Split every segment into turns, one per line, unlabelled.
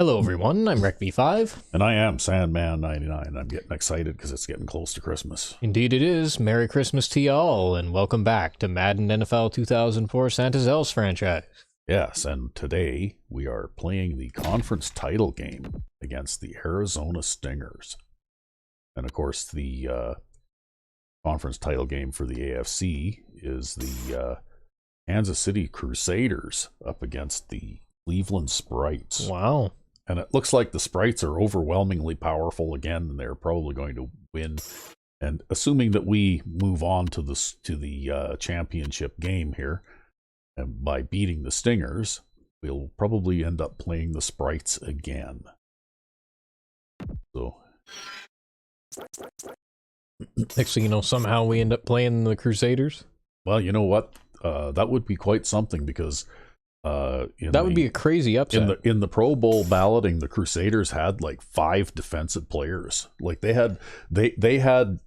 Hello everyone, I'm RecV5.
And I am Sandman99. I'm getting excited because it's getting close to Christmas.
Indeed it is. Merry Christmas to y'all, and welcome back to Madden NFL 2004 Santa's Elves franchise.
Yes, and today we are playing the conference title game against the Arizona Stingers. And of course, the conference title game for the AFC is the Kansas City Crusaders up against the Cleveland Sprites.
Wow.
And it looks like the Sprites are overwhelmingly powerful again, and they're probably going to win. And assuming that we move on to the championship game here, and by beating the Stingers, we'll probably end up playing the Sprites again. So,
Next thing you know, somehow we end up playing the Crusaders.
well, you know what? That would be quite something because
That would be a crazy upset.
in the Pro Bowl balloting, the Crusaders had like 5 defensive players. Like they had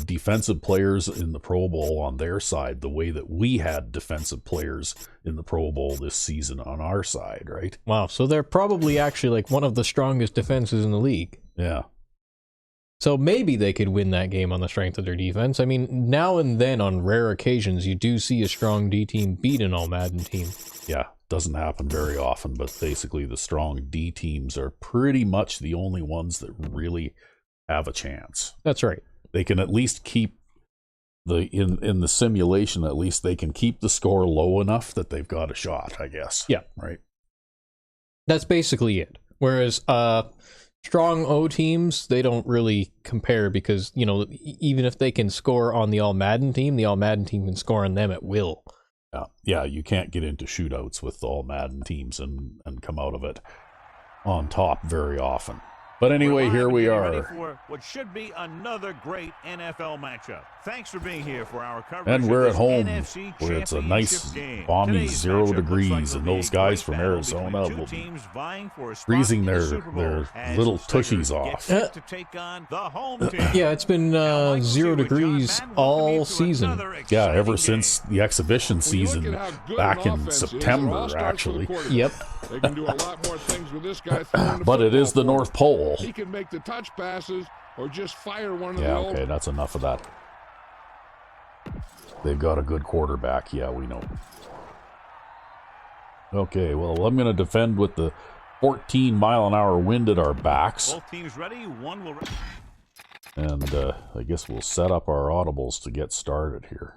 defensive players in the Pro Bowl on their side, the way that we had defensive players in the Pro Bowl this season on our side, right?
Wow, so they're probably actually like one of the strongest defenses in the league.
Yeah.
So maybe they could win that game on the strength of their defense. I mean, now and then on rare occasions, you do see a strong D team beat an all Madden team.
Yeah, doesn't happen very often, but basically the strong D teams are pretty much the only ones that really have a chance.
That's right.
They can at least keep in the simulation, at least they can keep the score low enough that they've got a shot, I guess.
Yeah.
Right.
That's basically it. Whereas strong O teams, they don't really compare because, you know, even if they can score on the all Madden team can score on them at will.
Yeah, you can't get into shootouts with all Madden teams and come out of it on top very often. But anyway, here we are.
Ready for what should be another great NFL matchup. Thanks for being here for our coverage.
And we're
of
at home
NFC
where it's a nice
game.
balmy
Today's
0
matchup
degrees,
looks like
and
it'll
those
be a
guys
great
from
battle
Arizona
between two
will be
teams vying for a spot
freezing
in the
their
Super Bowl as
little
the Stingers
tushies
get
off.
set to take on the home team.
Yeah, it's been
Now, Michael
0
Stewart,
degrees
John Madden, welcome
all
you to
season.
another
Yeah,
exciting
ever
game.
since the exhibition season back in September, actually.
Yep.
They can do a lot more things with this guy throwing the
But it is the
football
North Pole.
forward. He can make the touch passes or just fire one of
Yeah,
the old.
okay, that's enough of that. They've got a good quarterback. Yeah, we know. Okay, well, I'm going to defend with the 14-mile-an-hour wind at our backs.
Both teams ready. One will.
And I guess we'll set up our audibles to get started here.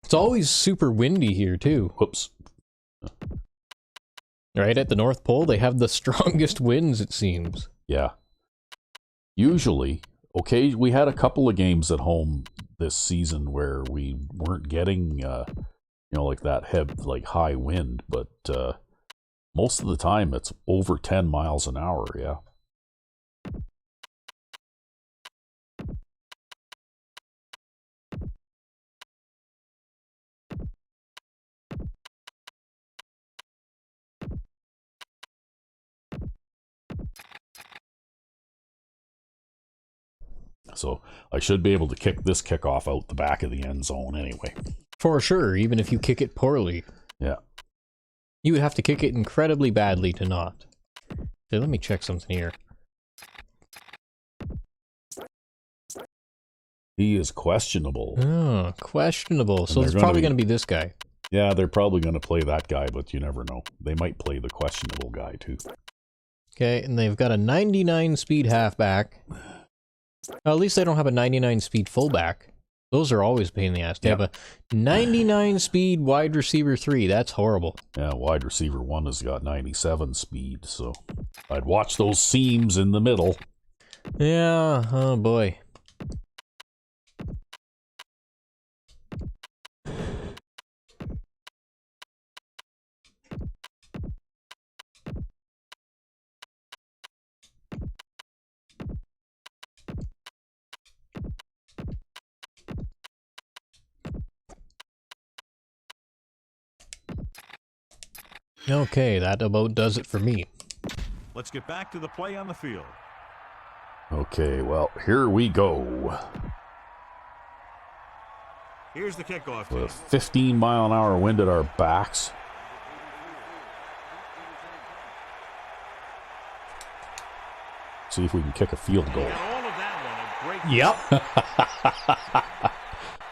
It's always super windy here, too.
Whoops.
Right at the North Pole, they have the strongest winds, it seems.
Yeah. Usually, okay, we had a couple of games at home this season where we weren't getting, like that high wind, but most of the time it's over 10 miles an hour, yeah. So I should be able to kick this kickoff out the back of the end zone anyway.
For sure, even if you kick it poorly.
Yeah.
You would have to kick it incredibly badly to not. Okay, let me check something here.
He is questionable.
Oh, questionable. So
they're
it's
gonna
probably
be-
going to be this guy.
Yeah, they're probably going to play that guy, but you never know. They might play the questionable guy too.
Okay, and they've got a 99 speed halfback. At least they don't have a 99 speed fullback. Those are always a pain in the ass. They have a 99 speed wide receiver 3. That's horrible.
Yeah, wide receiver 1 has got 97 speed, so I'd watch those seams in the middle.
Yeah, oh boy. Okay, that about does it for me.
Let's get back to the play on the field.
Okay, well, here we go.
Here's the kickoff.
With a 15-mile-an-hour wind at our backs. See if we can kick a field goal.
And all of that one, a great
Yep.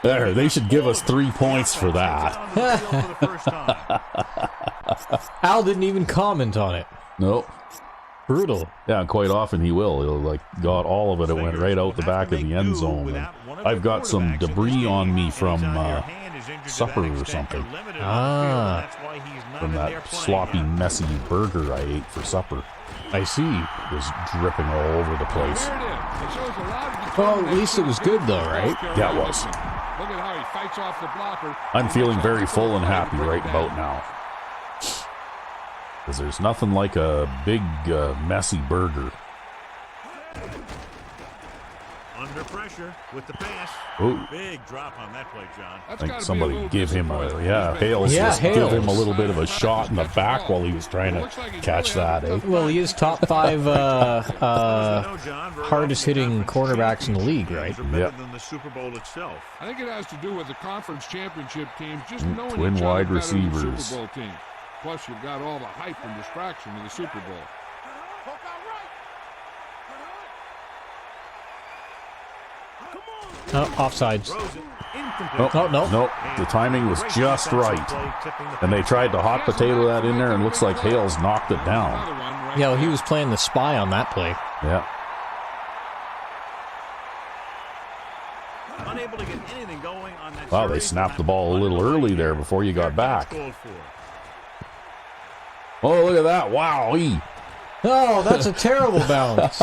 There, they should give us 3 points for that.
on the field for the first time.
Al didn't even comment on it.
Nope.
Brutal.
Yeah, quite often he will. He'll like got all of it. It went right out the back of the end zone. And I've got some debris on me from supper or something.
Ah.
From that sloppy, messy burger I ate for supper.
I see.
It was dripping all over the place.
There it is. It shows a lot of
Well, at least it was good though, right?
Yeah, it was.
Look at how he fights off the blocker.
I'm feeling very full and happy right about now. Because there's nothing like a big, messy burger.
Under pressure with the pass.
Ooh.
Big drop on that play, John.
I think somebody give him a, Hales
Yeah,
just give him a
Hales.
little bit of a shot in the back while he was trying to catch that, eh?
Well, he is top 5 hardest hitting cornerbacks in the league, right?
Yeah.
Than the Super Bowl itself.
I think it has to do with the conference championship teams just knowing
Twin
each other
wide
better than the
receivers.
Super Bowl team. Plus, you've got all the hype and distraction of the Super Bowl.
Offsides.
Throws it incomplete.
Oh,
Oh, no.
Nope, the timing was just right. And they tried to hot potato that in there, and looks like Hales knocked it down.
Another one right
Yeah, well, he was playing the spy on that play.
Yeah.
Unable to get anything going on that
Wow, they
series.
snapped the ball a little early there before you got back.
Scored for.
Oh, look at that. Wow.
Oh, that's a terrible bounce.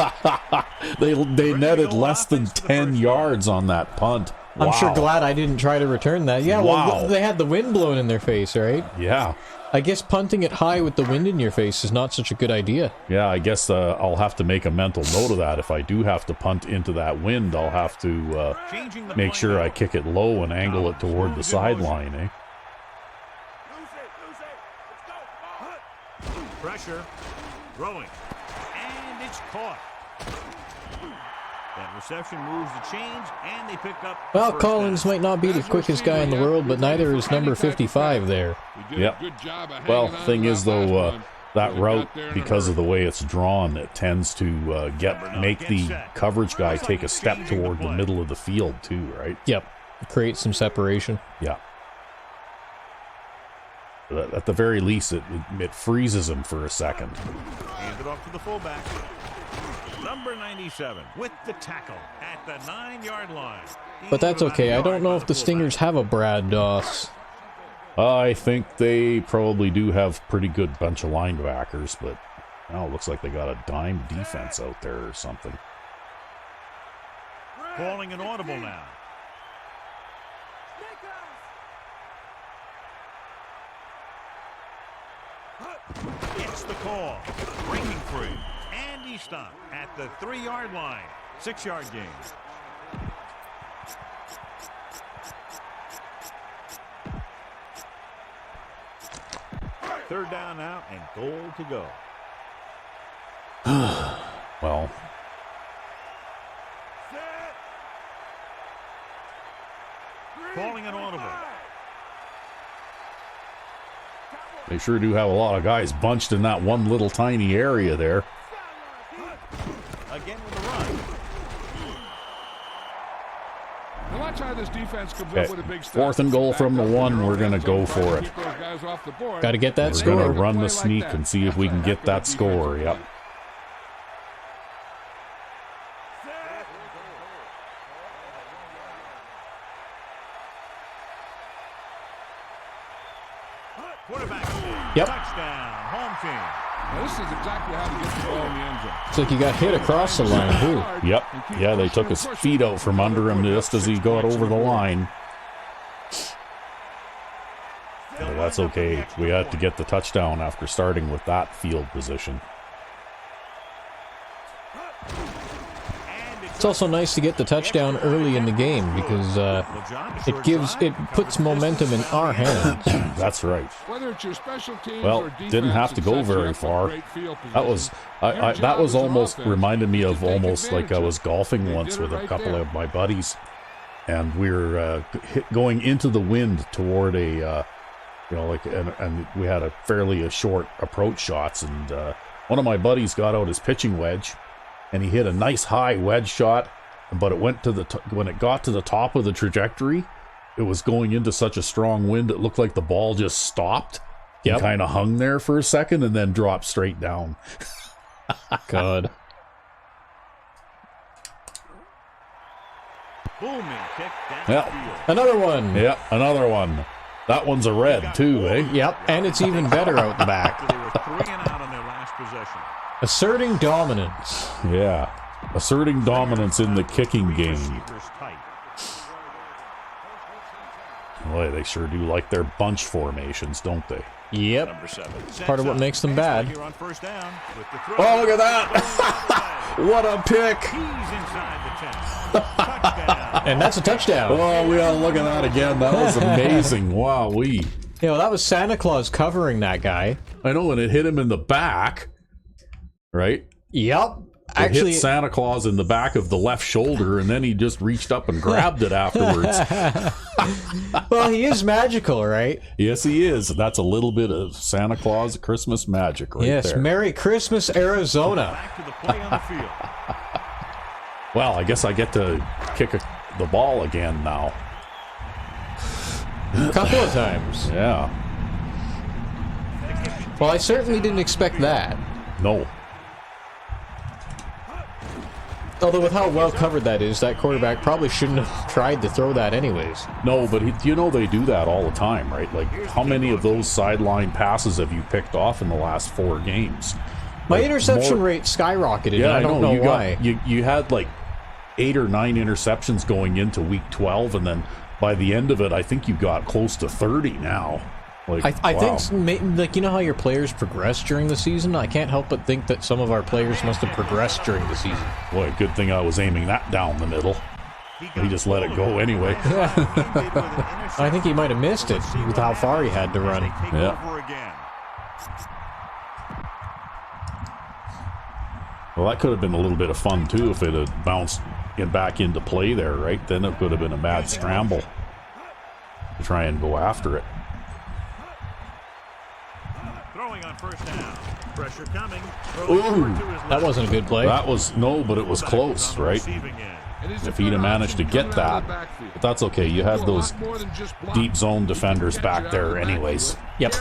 They netted less than 10 yards on that punt.
I'm sure
Wow.
glad I didn't try to return that. Yeah,
Wow.
well, they had the wind blowing in their face, right?
Yeah.
I guess punting it high with the wind in your face is not such a good idea.
Yeah, I guess I'll have to make a mental note of that. If I do have to punt into that wind, I'll have to
Changing the
make
play
sure
now.
I kick it low and angle it toward the sideline, eh?
Pressure. Throwing. And it's caught. That reception moves the chains, and they pick up.
Well,
first
Collins
down.
might not be the quickest guy in the world, but neither is number 55 there.
He did
Yep.
a good job of
Well,
hanging on
thing
to
is
that last
though,
one.
that
He
route,
got there in a
because of the
hurry.
way it's drawn, it tends to make the coverage guy take a step toward the middle of the field too, right?
Yep. Create some separation.
Yeah. But at the very least, it freezes him for a second.
Hand it off to the fullback. Number 97 with the tackle at the 9-yard line.
But that's
About a
okay. I
yard
don't know
by
if the
fullback.
Stingers have a Brad Doss.
I think they probably do have pretty good bunch of linebackers, but now it looks like they got a dime defense out there or something.
Calling an audible now. It's the call. Breaking free. And he stopped at the 3-yard line. 6-yard gain. Third down now and goal to go.
Well,
Calling an audible.
they sure do have a lot of guys bunched in that one little tiny area there.
Again with a run.
Now watch how this defense comes
Okay,
up with a big stop.
4th and goal from the
Back up in
1,
your
we're
own
gonna
end
go
zone, trying
for
to
it.
keep those guys off the board.
Got to get that
We're
score.
going to run
Play
the
like
sneak
that.
and see if we can
After
get
that
that score.
defensive
Yep.
Quarterback.
Yep.
Touchdown. Home team.
Now, this is exactly how to get the ball in the end zone.
It's like you got hit across the line, too.
Yep. Yeah, they took his feet out from under him just as he got over the line. But that's okay. We had to get the touchdown after starting with that field position.
It's also nice to get the touchdown early in the game because it puts momentum in our hands.
That's right.
Whether it's your special teams
Well,
or defense,
didn't have to
it
go
sets you
very
up for
far.
great field
That was
position.
that
Your job
was
as an
almost
offense
reminded me
is
of
to take
almost like I
advantage
was
of it.
golfing
They
once
did it
with a
right
couple
there.
of my buddies, and we were going into the wind toward a and we had a fairly short approach shots, and one of my buddies got out his pitching wedge and he hit a nice high wedge shot, but it went to the when it got to the top of the trajectory, it was going into such a strong wind it looked like the ball just stopped.
Yep.
It kind of hung there for a second and then dropped straight down.
God.
Booming kick down
Yeah.
the field.
Another one.
Yeah, another one. That one's a red too, eh?
Yep, and it's even better out the back.
After they were 3 and out on their last possession.
Asserting dominance.
Yeah. Asserting dominance in the kicking game.
Receivers tight.
Boy, they sure do like their bunch formations, don't they?
Yep.
Number 7.
Part of what makes them bad.
Here on first down with the throw.
Oh, look at that! What a pick!
He's inside the 10. Touchdown.
And that's a touchdown.
Oh, we gotta look at that again. That was amazing. Wow-wee.
You know, that was Santa Claus covering that guy.
I know, and it hit him in the back, right?
Yep.
It
Actually,
hit Santa Claus in the back of the left shoulder, and then he just reached up and grabbed it afterwards.
well, he is magical, right?
Yes, he is. That's a little bit of Santa Claus Christmas magic right
Yes,
there.
Merry Christmas, Arizona.
Back to the play on the field.
Well, I guess I get to kick the ball again now.
A couple of times.
Yeah.
Well, I certainly didn't expect that.
No.
Although with how well covered that is, that quarterback probably shouldn't have tried to throw that anyways.
No, but you know they do that all the time, right? Like, how many of those sideline passes have you picked off in the last 4 games?
My
Like,
interception
more-
rate skyrocketed,
Yeah,
and I don't know
you
why.
You had like 8 or 9 interceptions going into week 12, and then by the end of it, I think you got close to 30 now. Like,
I
wow.
think, like, you know how your players progress during the season? I can't help but think that some of our players must have progressed during the season.
Boy, good thing I was aiming that down the middle. He just let it go anyway.
I think he might have missed it with how far he had to run.
Yeah. Well, that could have been a little bit of fun too if it had bounced back into play there, right? Then it could have been a mad scramble to try and go after it.
Throwing on first down. Pressure coming.
Ooh,
that wasn't a good play.
That was, no, but it was close, right? If he'd have managed to get that, but that's okay. You had those deep zone defenders back there anyways.
Yep.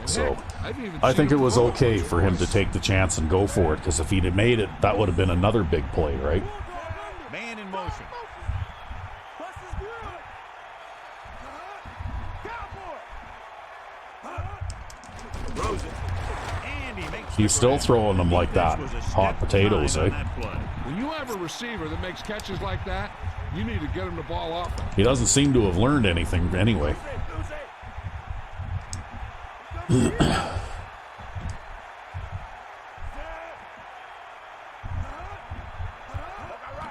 So I think it was okay for him to take the chance and go for it, because if he'd have made it, that would have been another big play, right?
Man in motion.
He's still throwing them like that. Hot potatoes, eh?
When you have a receiver that makes catches like that, you need to get him the ball off him.
He doesn't seem to have learned anything anyway.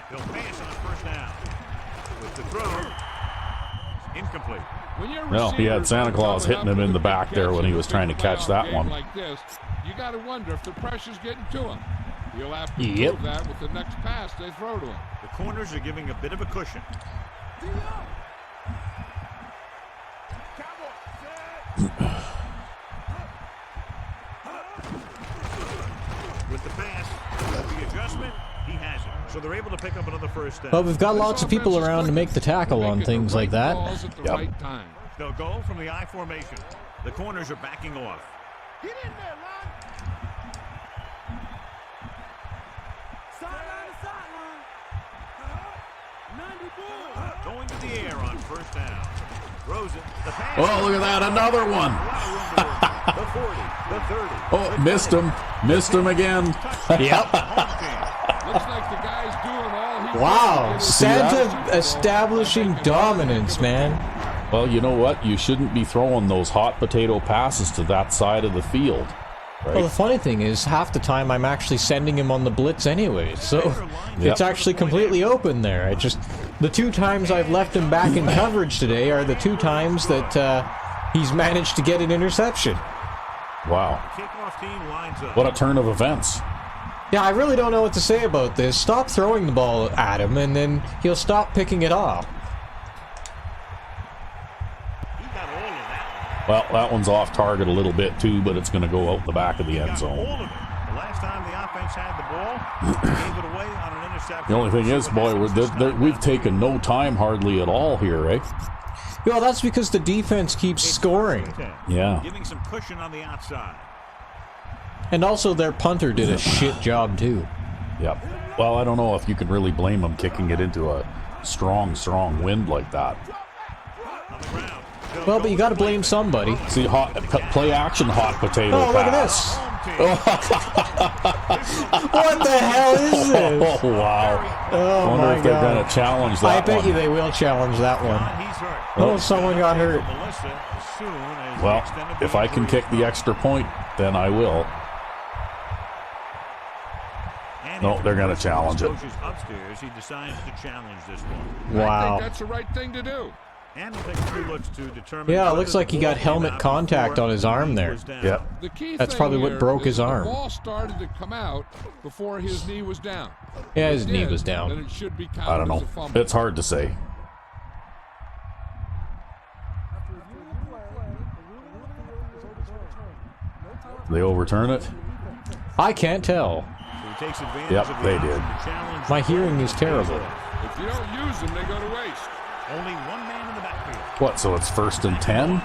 He'll pass on first down. With the throw. Incomplete.
Well, he had Santa Claus hitting him in the back there when he was trying to catch that one.
Like this, you got to wonder if the pressure's getting to him. He'll have to
Yep.
prove that with the next pass they throw to him.
The corners are giving a bit of a cushion. With the pass, the adjustment, he has it. So they're able to pick up another first down.
Well, we've got lots of people around to make the tackle on things like that.
Yep.
They'll go from the I formation. The corners are backing off.
Get in there, line. Sideline to sideline. 94.
Going to the air on first down. Throws it. The pass.
Oh, look at that. Another one.
The 40, the 30.
Oh, missed him. Missed him again.
Yep.
Looks like the guy's doing all he
Wow.
can.
Santa establishing dominance, man.
Well, you know what? You shouldn't be throwing those hot potato passes to that side of the field,
Well, the
right?
funny thing is, half the time I'm actually sending him on the blitz anyway, so
Yep.
it's actually completely open there. I just, the 2 times I've left him back in coverage today are the 2 times that he's managed to get an interception.
Wow.
Kickoff team lines up.
What a turn of events.
Yeah, I really don't know what to say about this. Stop throwing the ball at him, and then he'll stop picking it off.
He got all of that.
Well, that one's off target a little bit too, but it's going to go out the back of the end
Got
zone.
all of it. The last time the offense defense had the ball, gave it away on an interception.
The only thing is, boy, we've taken no time hardly at all here, eh?
Well, that's because the defense keeps scoring.
Yeah.
Giving some cushion on the outside.
And also their punter did a shit job too.
Yep. Well, I don't know if you can really blame them kicking it into a strong wind like that.
On the ground.
Well, but you got to blame somebody.
See, play action hot potato
Oh, look at
pass.
this! What the hell is this?
Oh, wow.
Oh,
I wonder
my
if they're
God.
going to challenge that
I bet
one.
you they will challenge that one.
He's hurt.
Oh, someone got hurt.
Melissa, as soon as the
Well,
extended
if I can
injury
kick the extra point, then I will.
and
No,
if
they're gonna
the
challenge it.
coach is upstairs, he decides to challenge this one.
I
Wow.
think that's the right thing to do.
And we'll take a few looks to determine.
Yeah, it
whether
looks
the
like he
ball
got
came
helmet
out
contact
before
on his
the
arm
knee
there.
was down.
Yep.
The key
That's
thing
probably what
here
broke
is
his
that
arm.
The ball started to come out before his knee was down.
Yeah,
If
his
it
knee
did,
was down.
Then it should be counted
I don't
as
know.
a fumble.
It's hard to say. They overturn it?
I can't tell.
So he takes advantage
Yep,
of the
they
option
did.
to challenge
My
the
hearing
ball.
is terrible.
If you don't use them, they go to waste.
Only one man in the backfield.
What, so it's 1st and 10?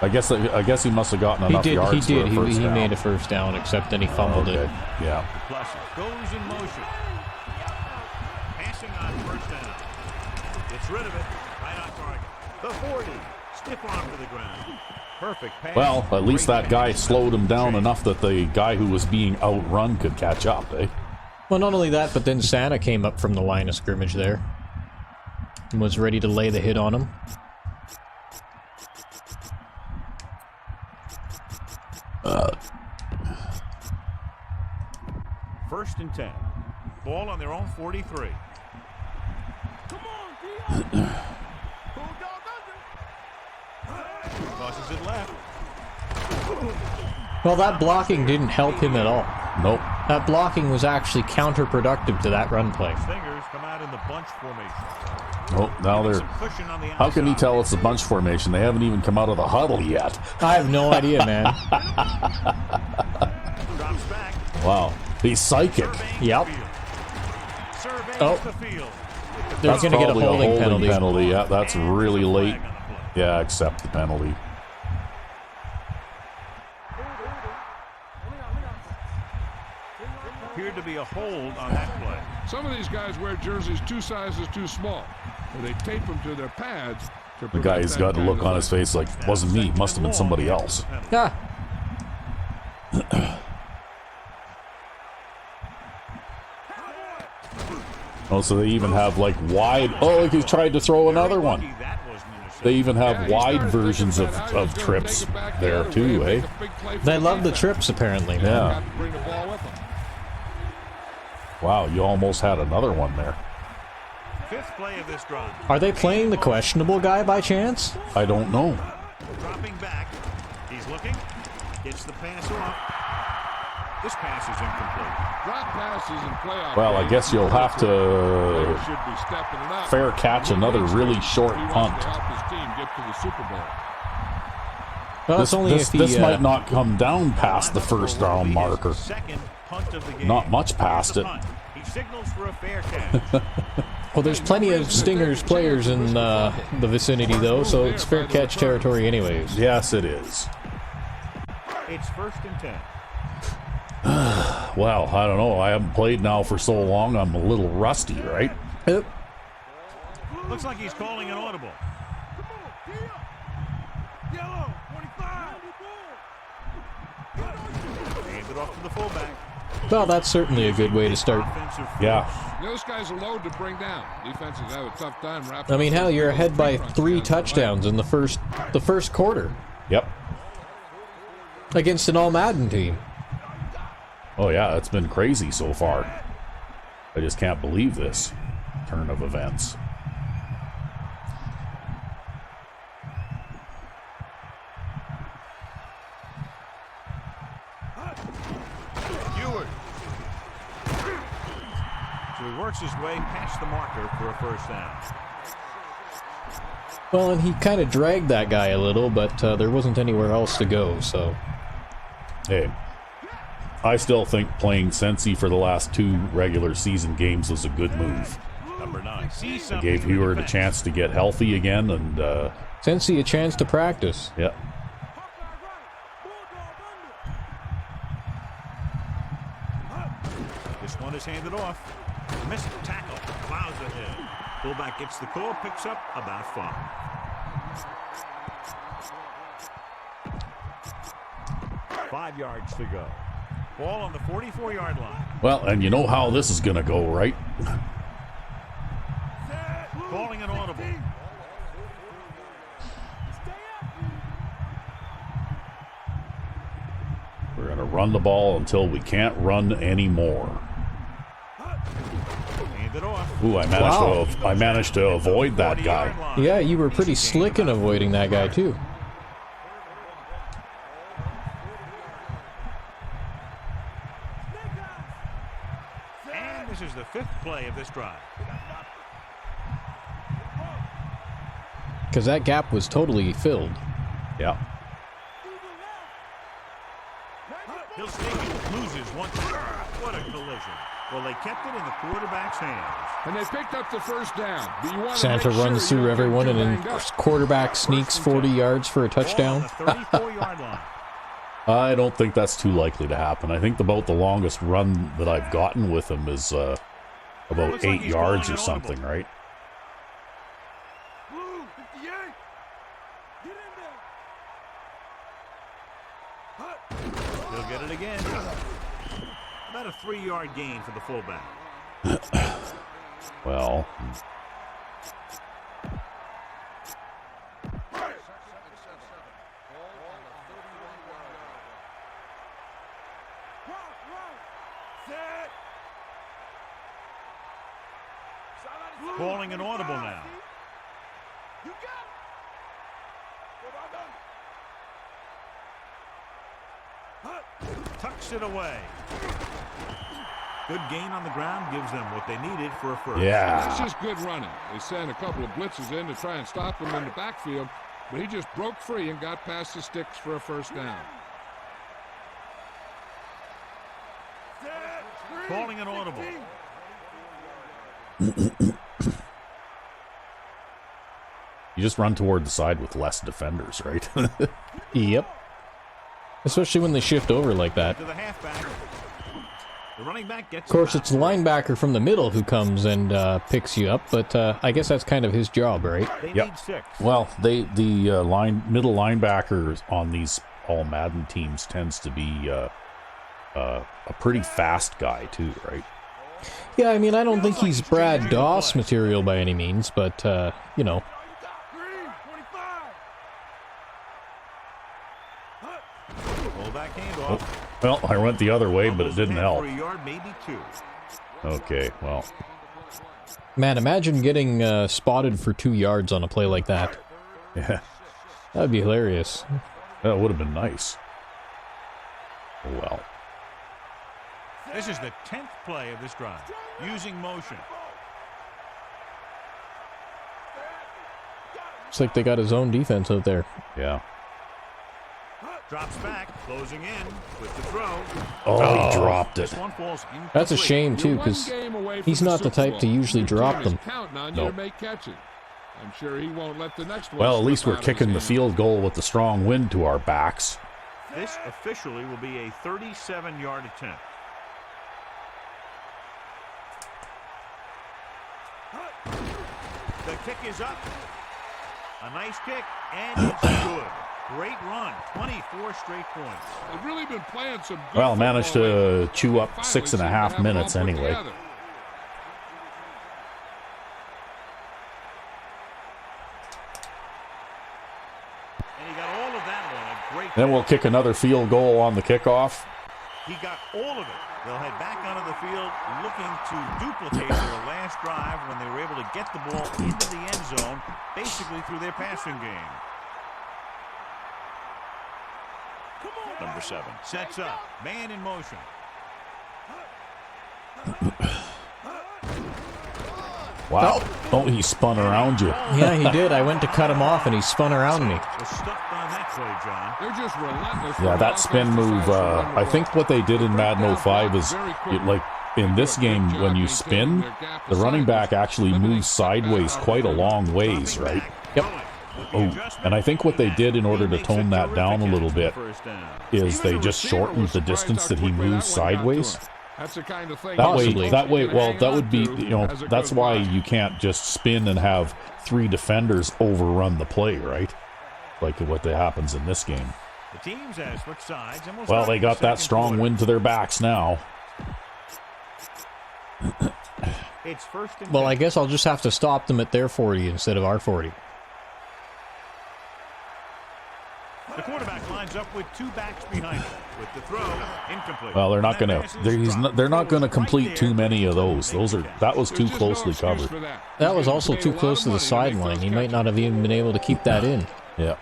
I guess he must have gotten enough
He
yards
did.
for a first
He
down.
made a first down, except then he fumbled
Okay.
it.
Yeah.
Plessis goes in motion. Passing on first down. Gets rid of it. Right on target. The 40. Stiff arm to the ground. Perfect pass.
Well, at least
Great
that guy
pass.
slowed him down enough that the guy who was being outrun could catch up, eh?
Well, not only that, but then Santa came up from the line of scrimmage there and was ready to lay the hit on him.
First and 10. Ball on their own 43.
Come on, Bulldog
Tosses it left.
Well, that blocking didn't help him at all.
Nope.
That blocking was actually counterproductive to that run play.
Stingers come out in the bunch formation.
Oh, now they're...
Some cushion on the
How can he
outside.
tell it's a bunch formation? They haven't even come out of the huddle yet.
I have no idea, man.
Drops back.
Wow. He's psychic.
Surveys
Yep.
the field. Surveys
Oh.
the field.
They're
That's
going to get a
probably
holding penalty.
Yeah, that's
And
really
there's a
late.
flag on the play.
Yeah, accept the penalty.
Appeared to be a hold on that play.
Some of these guys wear jerseys 2 sizes too small, or they tape them to their pads. To
The guy's got a look on his face like, wasn't me, must have been somebody else.
Yeah.
Oh, so they even have like wide... Oh, look, he's tried to throw another one.
That wasn't intercepted.
They even have wide versions of trips there too, eh?
They love the trips, apparently, man.
Yeah.
Bring the ball with them.
Wow, you almost had another one there.
Fifth play of this drive.
Are they playing the questionable guy by chance?
I don't know.
Dropping back. He's looking. Gets the pass off. This pass is incomplete.
Drop passes and playoff.
Well, I
games.
guess you'll have
Players
to
should be stepping it up.
fair catch another really short
He wants
punt.
to help his team get to the Super Bowl.
Well, it's only if he...
This might not come down past the first down marker.
Second punt of the game.
Not much past it.
He signals for a fair catch.
Well, there's plenty of Stingers players in the vicinity, though, so it's fair catch territory anyways.
Yes, it is.
It's first and 10.
Well, I don't know. I haven't played now for so long. I'm a little rusty, right?
Yep.
Looks like he's calling an audible.
Come on, get up. Yellow, 25.
Hands it off to the fullback.
Well, that's certainly a good way to start.
Offensive
Yeah.
Those guys are low to bring down. Defenses have a tough time wrapping.
I mean, hell, you're ahead by
Front
3
guys on the right.
touchdowns in the first quarter
Yep.
against an all-Madden team.
Oh, yeah, it's been crazy so far. I just can't believe this turn of events.
Ewert. So he works his way past the marker for a first down.
Well, and he kind of dragged that guy a little, but there wasn't anywhere else to go, so...
Hey, I still think playing Sensi for the last 2 regular season games was a good move.
Number 9. See
It
something
gave
in the
Heward a
defense.
chance to get healthy again, and
Sensi a chance to practice.
yeah.
This one is handed off. Missed tackle. Plows ahead. Fullback gets the call, picks up about 5. Five yards to go. Ball on the 44-yard line.
Well, and you know how this is going to go, right?
Calling an audible.
We're going to run the ball until we can't run anymore.
Hand it off.
Ooh, I managed to avoid that guy.
40-yard line.
Yeah, you were pretty slick in avoiding that guy, too.
And this is the 5th play of this drive.
Because that gap was totally filled.
Yeah.
He'll sneak it, loses one. What a collision. Well, they kept it in the quarterback's hands.
And they picked up the first down. But you want to
Santa
make sure
runs
you
through
don't
everyone,
get
and
too
then
banged up.
quarterback sneaks 40 yards for a
Ball on
touchdown.
the 34-yard line.
I don't think that's too likely to happen. I think about the longest run that I've gotten with him is about
Looks like
8
he's
yards
calling
or
an
something,
audible.
right?
Blue, 58. Get in there.
He'll get it again. About a 3-yard gain for the fullback.
Well,
Calling an audible now.
You got it.
Tucks it away. Good gain on the ground gives them what they needed for a first.
That's
yeah.
just good running. They sent a couple of blitzes in to try and stop him in the backfield, but he just broke free and got past the sticks for a first down.
Calling an audible.
You just run toward the side with less defenders, right?
Yep. Especially when they shift over like that.
To the halfback. The running back gets
Of course, it's the linebacker from the middle who comes and picks you up, but I guess that's kind of his job, right?
They
Yep.
need 6.
Well, the middle linebackers on these all Madden teams tends to be a pretty fast guy too, right?
Yeah, I mean, I don't think he's Brad Doss material by any means, but, you know.
Green, 25.
Fullback handoff.
Well, I went the other way, but it
Fumbles
didn't
ahead
help.
For a yard, maybe 2.
Okay, well,
Man, imagine getting spotted for 2 yards on a play like that.
yeah,
That'd be hilarious.
that would have been nice. Oh, well.
This is the 10th play of this drive. Using motion.
Looks like they got his own defense out there.
Yeah.
Drops back, closing in with the throw.
Oh, he dropped it.
This one falls incomplete.
That's a shame,
You're
too,
one
because
game away
he's
from
not the
Super
type
Bowl.
to usually
Your
drop
team
them.
is counting on you
Nope.
to make catches. I'm sure he won't let the next one.
Well, at
slip
least we're
out of his
kicking the
hand.
field goal with the strong wind to our backs.
This officially will be a 37-yard attempt. The kick is up. A nice kick, and it's good. Great run. 24 straight points.
They've really been playing some good
Well, managed
football
to
lately.
chew up
Finally
6.5
seem to have it all
minutes
put
anyway.
together.
And he got all of that on a great
Then we'll kick another field goal on the kickoff.
He got all of it. They'll head back onto the field looking to duplicate their last drive when they were able to get the ball into the end zone, basically through their passing game. Number 7 sets up, man in motion.
Wow. Oh, he spun around you.
Yeah, he did. I went to cut him off, and he spun around me.
Was stuffed on that play, John.
They're just relentless.
Yeah, that spin move, I think what they did in Madden 05 is, like, in this game, when you spin, the running back actually moves sideways quite a long ways, right?
Yep.
Oh, and I think what they did in order to tone that down a little bit is they just shortened the distance that he moves sideways.
That's the kind of thing.
That way, well, that would be, that's why you can't just spin and have 3 defenders overrun the play, right? Like what happens in this game.
The teams have switched sides, and
well, they got that strong wind to their backs now.
It's first and
Well, I guess I'll just have to stop them at their 40 instead of our 40.
The quarterback lines up with 2 backs behind him. With the throw, incomplete.
Well, they're not going to. They're not going to complete too many of those. That was too closely covered.
That was also too close to the sideline. He might not have even been able to keep that in.
Yeah.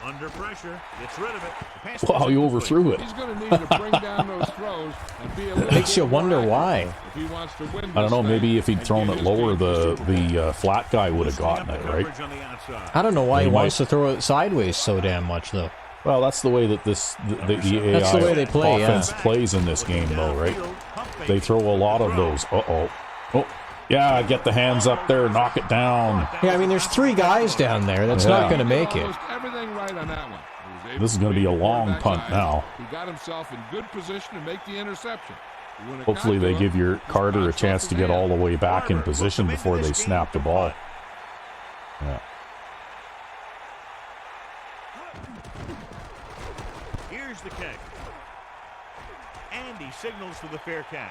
Under pressure, gets rid of it.
Wow, you overthrew it.
He's going to need to bring down those throws and be a little
Makes you wonder why.
if he wants to win.
I don't know. Maybe if he'd thrown it lower, the flat guy would have gotten it, right?
I don't know why he
He
wants to throw it sideways so damn much, though.
Well, that's the way that the AI
That's the way they play,
offense plays in this game, though, right? They throw a lot of those. Oh, yeah, get the hands up there, knock it down.
Yeah, I mean, there's 3 guys down there. That's not going to make it.
Everything right on that one.
This is going to be a long punt now.
He got himself in good position to make the interception.
Hopefully they give your Carter a chance to get all the way back in position before they snap the ball. Yeah.
Here's the kick. And he signals for the fair catch.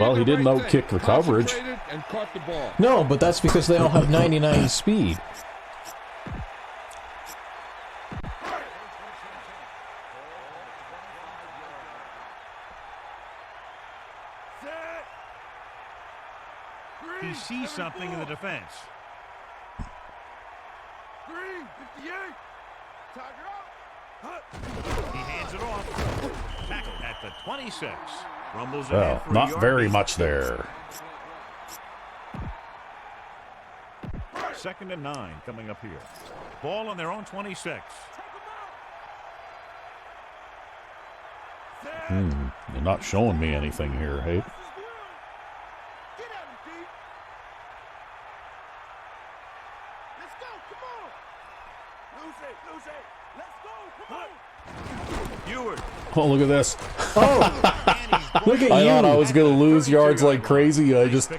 Well, he didn't outkick the coverage.
And caught the ball.
No, but that's because they all have 99 speed.
He sees something in the defense.
Green, 58. Tiger up.
He hands it off. Tackle at the 26. Rumbles
Well,
ahead for
not very much there.
2nd and 9 coming up here. Ball on their own 26.
They're not showing me anything here, hey?
Get at him, D. Let's go, come on. Lose it. Let's go, come on.
Ewart.
Oh, look at this.
Look at
I
you.
thought I was going to lose yards like crazy. I just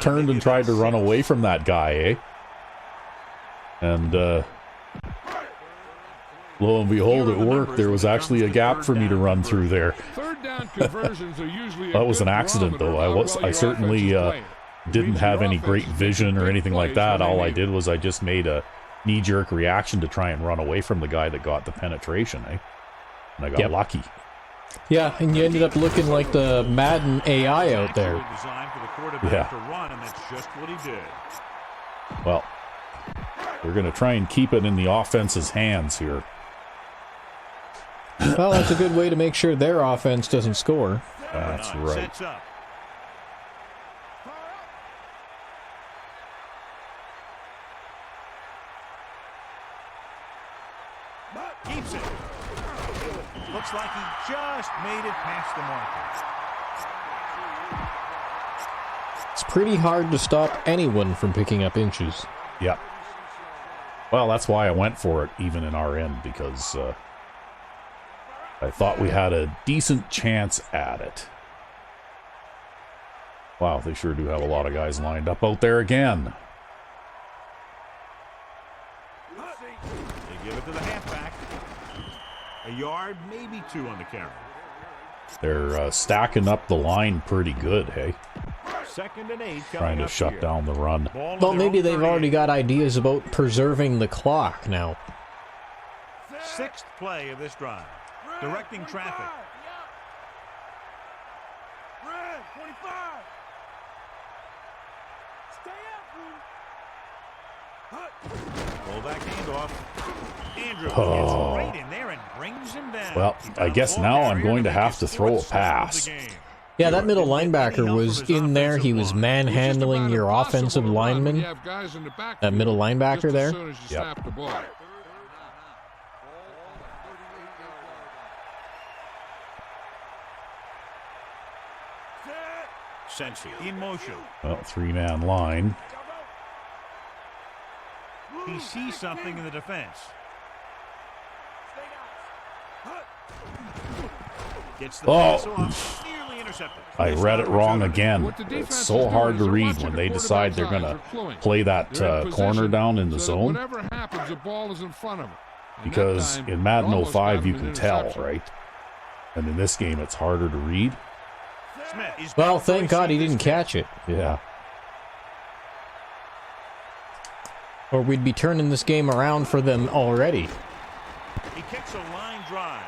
turned and tried to run away from that guy, eh? And lo and behold, it worked. There was actually a gap for me to run through there.
Third down conversions are usually
That was an accident, though. I certainly didn't have any great vision or anything like that. All I did was I just made a knee-jerk reaction to try and run away from the guy that got the penetration, eh? And I got lucky.
Yeah, and you ended up looking like the Madden AI out there.
Yeah. Well, we're going to try and keep it in the offense's hands here.
Well, that's a good way to make sure their offense doesn't score.
That's right.
Keeps it. Looks like he just made it past the marker.
It's pretty hard to stop anyone from picking up inches.
Yep. Well, that's why I went for it, even in our end, because I thought we had a decent chance at it. Wow, they sure do have a lot of guys lined up out there again.
They give it to the halfback. A yard, maybe 2 on the carry.
They're stacking up the line pretty good, hey?
2nd and 8
Trying to shut down the run.
Well, maybe they've already got ideas about preserving the clock now.
6th play of this drive. Directing traffic.
Red, 25. Stay up,
Fullback handoff. Andrew gets right in there and brings him down.
Well, I guess now I'm going to have to throw a pass.
Yeah, that middle linebacker was in there. He was manhandling your offensive lineman. That middle linebacker there.
Yep.
Sensi in motion.
Well, three-man line.
He sees something in the defense. Gets the pass off. Nearly intercepted.
I read it wrong again. It's so hard to read when they decide they're going to play that corner down in the zone. Because in Madden 05 you can tell, right? And in this game it's harder to read.
Well, thank God he didn't catch it.
Yeah.
Or we'd be turning this game around for them already.
He kicks a line drive.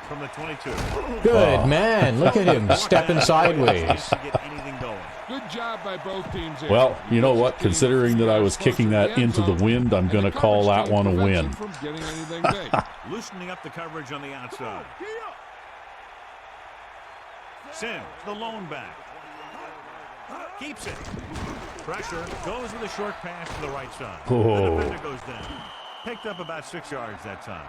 From the 22.
Good man. Look at him stepping sideways.
Good job by both teams.
Well, you know what? Considering that I was kicking that into the wind, I'm going to call that one a win.
Loosening up the coverage on the outside. Sims, the lone back. Keeps it. Pressure goes with a short pass to the right side. The defender goes down. Picked up about 6 yards that time.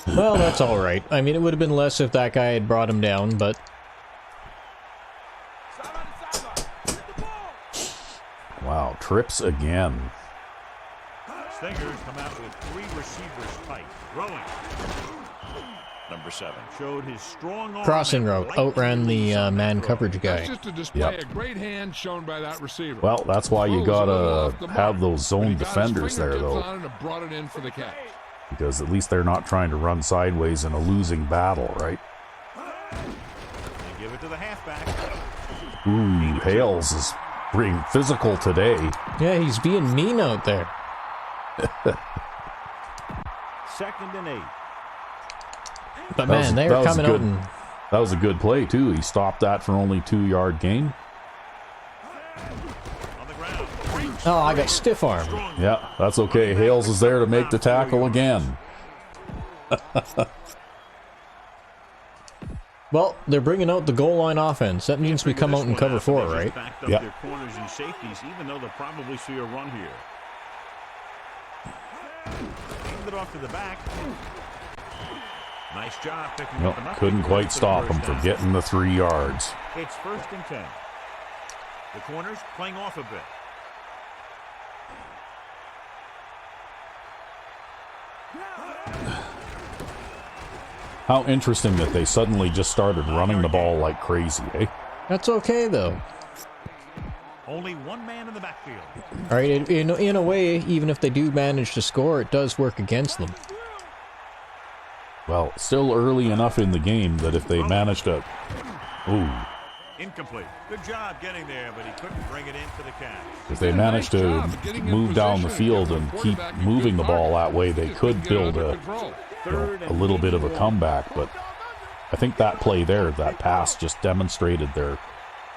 Well, that's all right. I mean, it would have been less if that guy had brought him down, but...
Wow, trips again.
Stingers come out with 3 receivers tight. Throwing. Number 7 showed his strong arm.
Crossing route, outran the man coverage guy.
That's just to display a great hand shown by that receiver.
Well, that's why you gotta have those zone defenders there, though.
Brought it in for the catch.
Because at least they're not trying to run sideways in a losing battle, right?
They give it to the halfback.
Ooh, Hales is being physical today.
Yeah, he's being mean out there.
2nd and 8.
But man, they are coming out and...
That was a good play, too. He stopped that for only 2-yard gain.
On the ground.
Oh, I got stiff arm.
Yeah, that's okay. Hales is there to make the tackle again.
Well, they're bringing out the goal line offense. That means we come out and cover 4, right?
Yeah.
Their corners and safeties, even though they'll probably see a run here. Hand it off to the back. Nice job picking up enough.
Couldn't quite stop him from getting the 3 yards.
It's 1st and 10. The corners playing off a bit.
How interesting that they suddenly just started running the ball like crazy, eh?
That's okay, though.
Only one man in the backfield.
All right, in a way, even if they do manage to score, it does work against them.
Well, still early enough in the game that if they manage to... Ooh.
Incomplete. Good job getting there, but he couldn't bring it in for the catch.
If they manage to move down the field and keep moving the ball that way, they could build a little bit of a comeback. But I think that play there, that pass, just demonstrated their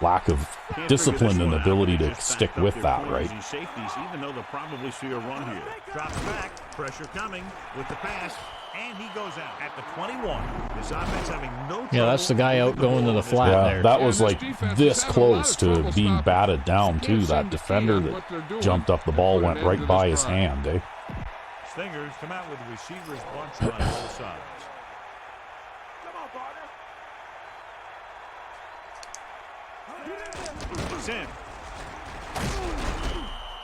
lack of discipline and ability to stick with that, right?
Safeties, even though they'll probably see a run here. Drops back, pressure coming with the pass, and he goes out at the 21. His offense having no trouble.
Yeah, that's the guy out going to the flat there.
That was like this close to being batted down too. That defender that jumped up the ball went right by his hand, eh?
Stingers come out with the receivers bunched on both sides. It's in.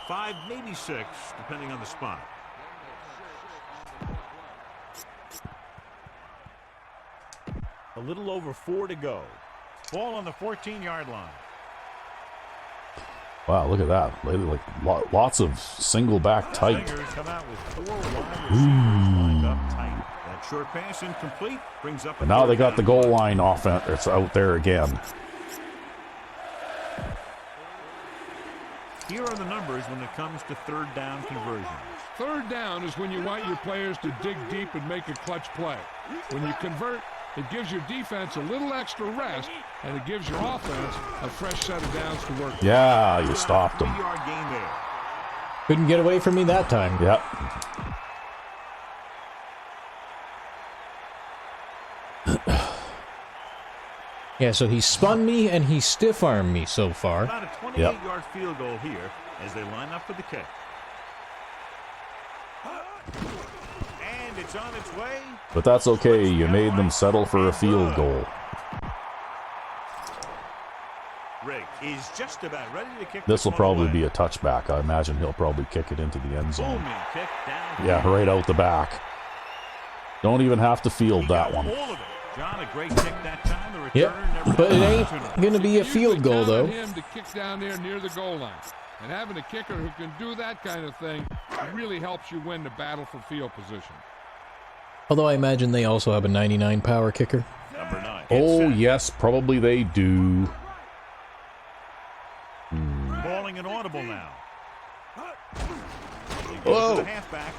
5, maybe 6, depending on the spot. A little over 4 to go. Ball on the 14-yard line.
Wow, look at that. Like lots of single back tight.
Stingers come out with 4 wide receivers lined up tight. That short pass incomplete brings up.
And now they got the goal line offense. It's out there again.
Here are the numbers when it comes to 3rd down conversions.
3rd down is when you want your players to dig deep and make a clutch play. When you convert, It gives your defense a little extra rest, and it gives your offense a fresh set of downs to work with.
Yeah, you stopped him.
3-yard gain there.
Couldn't get away from me that time.
Yep.
Yeah, so he spun me and he stiff-armed me so far.
About a 28-yard field goal here as they line up for the kick. And it's on its way.
But that's okay. You made them settle for a field goal.
Riggs is just about ready to kick.
This will probably be a touchback. I imagine he'll probably kick it into the end zone.
Booming kick down.
Yeah, right out the back. Don't even have to field that one.
All of it. John, a great kick that time. The returner
Yep,
never
but it
got
ain't
opportunity.
going to be a field goal, though.
Him to kick down there near the goal line. And having a kicker who can do that kind of thing really helps you win the battle for field position.
Although I imagine they also have a 99 power kicker.
Number 9.
Oh, yes, probably they do.
Balling and audible now.
Whoa.
The halfback.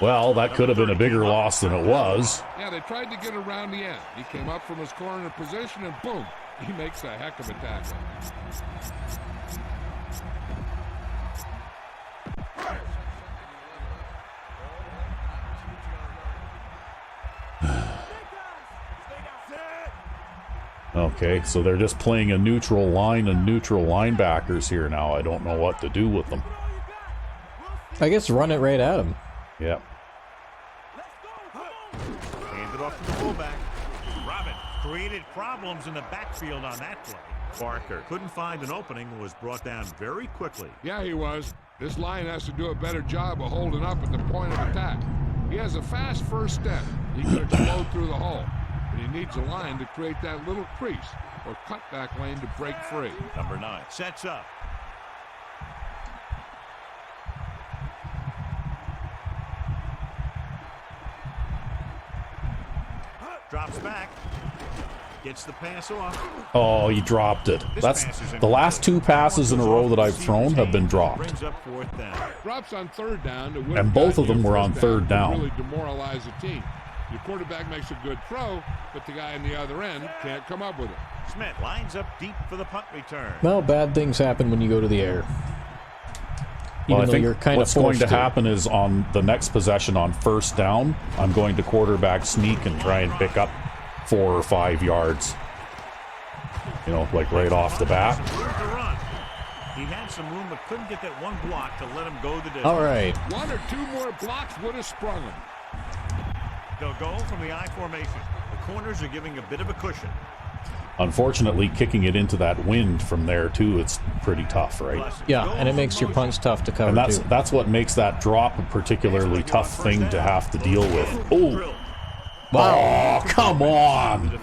Well, that could have been a bigger loss than it was.
Yeah, they tried to get around the end. He came up from his corner position and boom, he makes a heck of a tackle.
Okay, so they're just playing a neutral line and neutral linebackers here now. I don't know what to do with them.
I guess run it right at him.
Yep.
Hand it off to the fullback. Robin created problems in the backfield on that play. Barker couldn't find an opening and was brought down very quickly.
Yeah, he was. This line has to do a better job of holding up at the point of attack. He has a fast first step. He could explode through the hole. But he needs a line to create that little crease or cutback lane to break free.
Number 9 sets up. Drops back. Gets the pass off.
Oh, he dropped it. That's the last 2 passes in a row that I've thrown have been dropped.
Brings up 4th down.
Drops on 3rd down. That would
And
have
both
gotten
of them
you
were
first
on 3rd
to
down.
Really demoralize the team. Your quarterback makes a good throw, but the guy on the other end can't come up with it.
Smith lines up deep for the punt return.
Well, bad things happen when you go to the air.
Well, I
Even though
think
you're kind of
what's going
forced
to happen is on the next possession on 1st down, I'm going to quarterback sneak and try and pick up 4 or 5 yards. You know, like right off the bat.
He had some room but couldn't get that one block to let him go the distance.
All right.
1 or 2 more blocks would have sprung him.
They'll go from the I formation. The corners are giving a bit of a cushion.
Unfortunately, kicking it into that wind from there too, it's pretty tough, right?
Yeah, and it makes your punts tough to cover,
And
too.
that's what makes that drop a particularly tough thing to have to deal with. Oh, wow! Come on,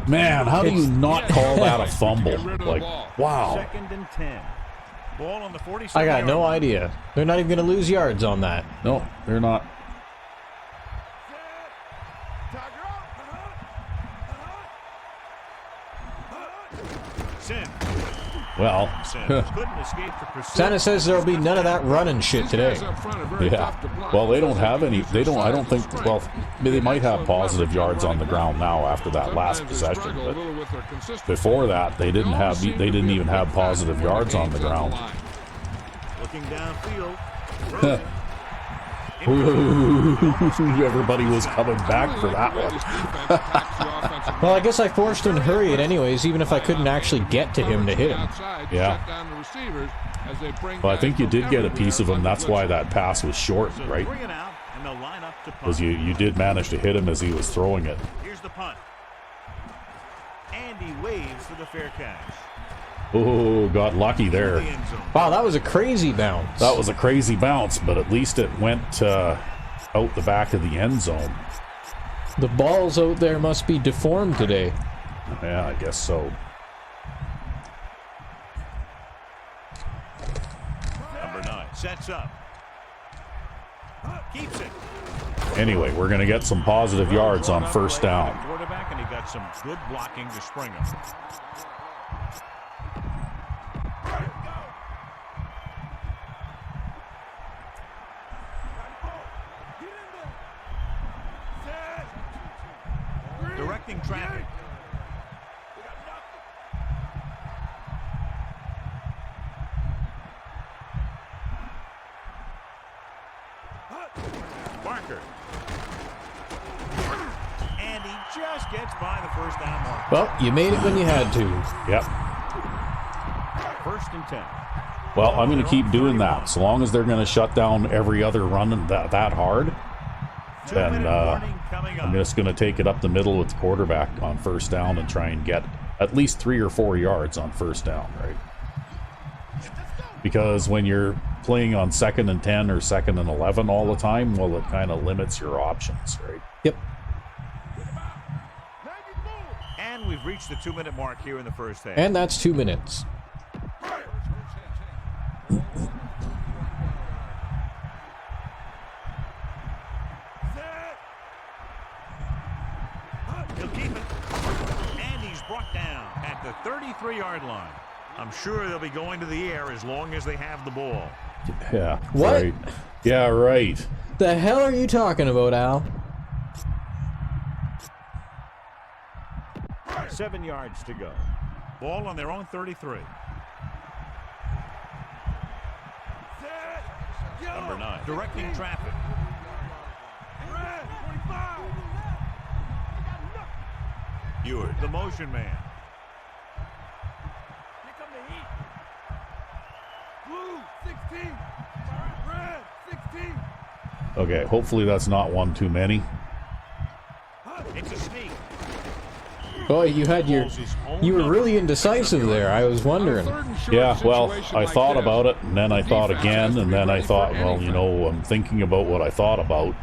man! How do you not call that a fumble? Like, wow!
2nd and 10. Ball on the 47.
I got no idea. They're not even going to lose yards on that.
No, they're not.
Sin.
Well,
Sin couldn't escape the pursuit.
Santa says there'll be none of that running shit today.
yeah. Well, they don't have any. They don't. I don't think. Well, they might have positive yards on the ground now after that last possession, but before that, they didn't have. They didn't even have positive yards on the ground.
Looking downfield.
Everybody was coming back for that one.
Well, I guess I forced him to hurry it anyways, even if I couldn't actually get to him to hit him.
Yeah. Well, I think you did get a piece of him. That's why that pass was short, right?
Bring it out, and they'll line up to punt.
Because you did manage to hit him as he was throwing it.
Here's the punt. And he waves for the fair catch.
Oh, got lucky there.
The end zone.
Wow, that was a crazy bounce.
That was a crazy bounce, but at least it went out the back of the end zone.
The balls out there must be deformed today.
Yeah, I guess so.
Number 9 sets up. Keeps it.
Anyway, we're going to get some positive yards on 1st down.
Quarterback, and he got some good blocking to spring him. marker. And he just gets by the first down mark.
Well, you made it when you had to.
Yep.
1st and 10.
Well, I'm going to keep doing that. So long as they're going to shut down every other run that hard, then I'm just going to take it up the middle with the quarterback on first down and try and get at least 3 or 4 yards on first down, right? Because when you're playing on 2nd and 10 or 2nd and 11 all the time, well, it kind of limits your options, right?
Yep.
And we've reached the 2-minute mark here in the first half.
And that's 2 minutes.
He'll keep it. And he's brought down at the 33-yard line. I'm sure they'll be going to the air as long as they have the ball.
Yeah.
What?
Right. Yeah, right.
The hell are you talking about, Al?
7 yards to go. Ball on their own 33. Number 9, directing traffic. Ewart, the motion man.
Here come the heat. Blue, 16. Red, 16.
Okay, hopefully that's not one too many.
It's a sneak.
Boy, you were really indecisive there. I was wondering.
Yeah, well, I thought about it, and then I thought again, and then I thought, well, you know, I'm thinking about what I thought about.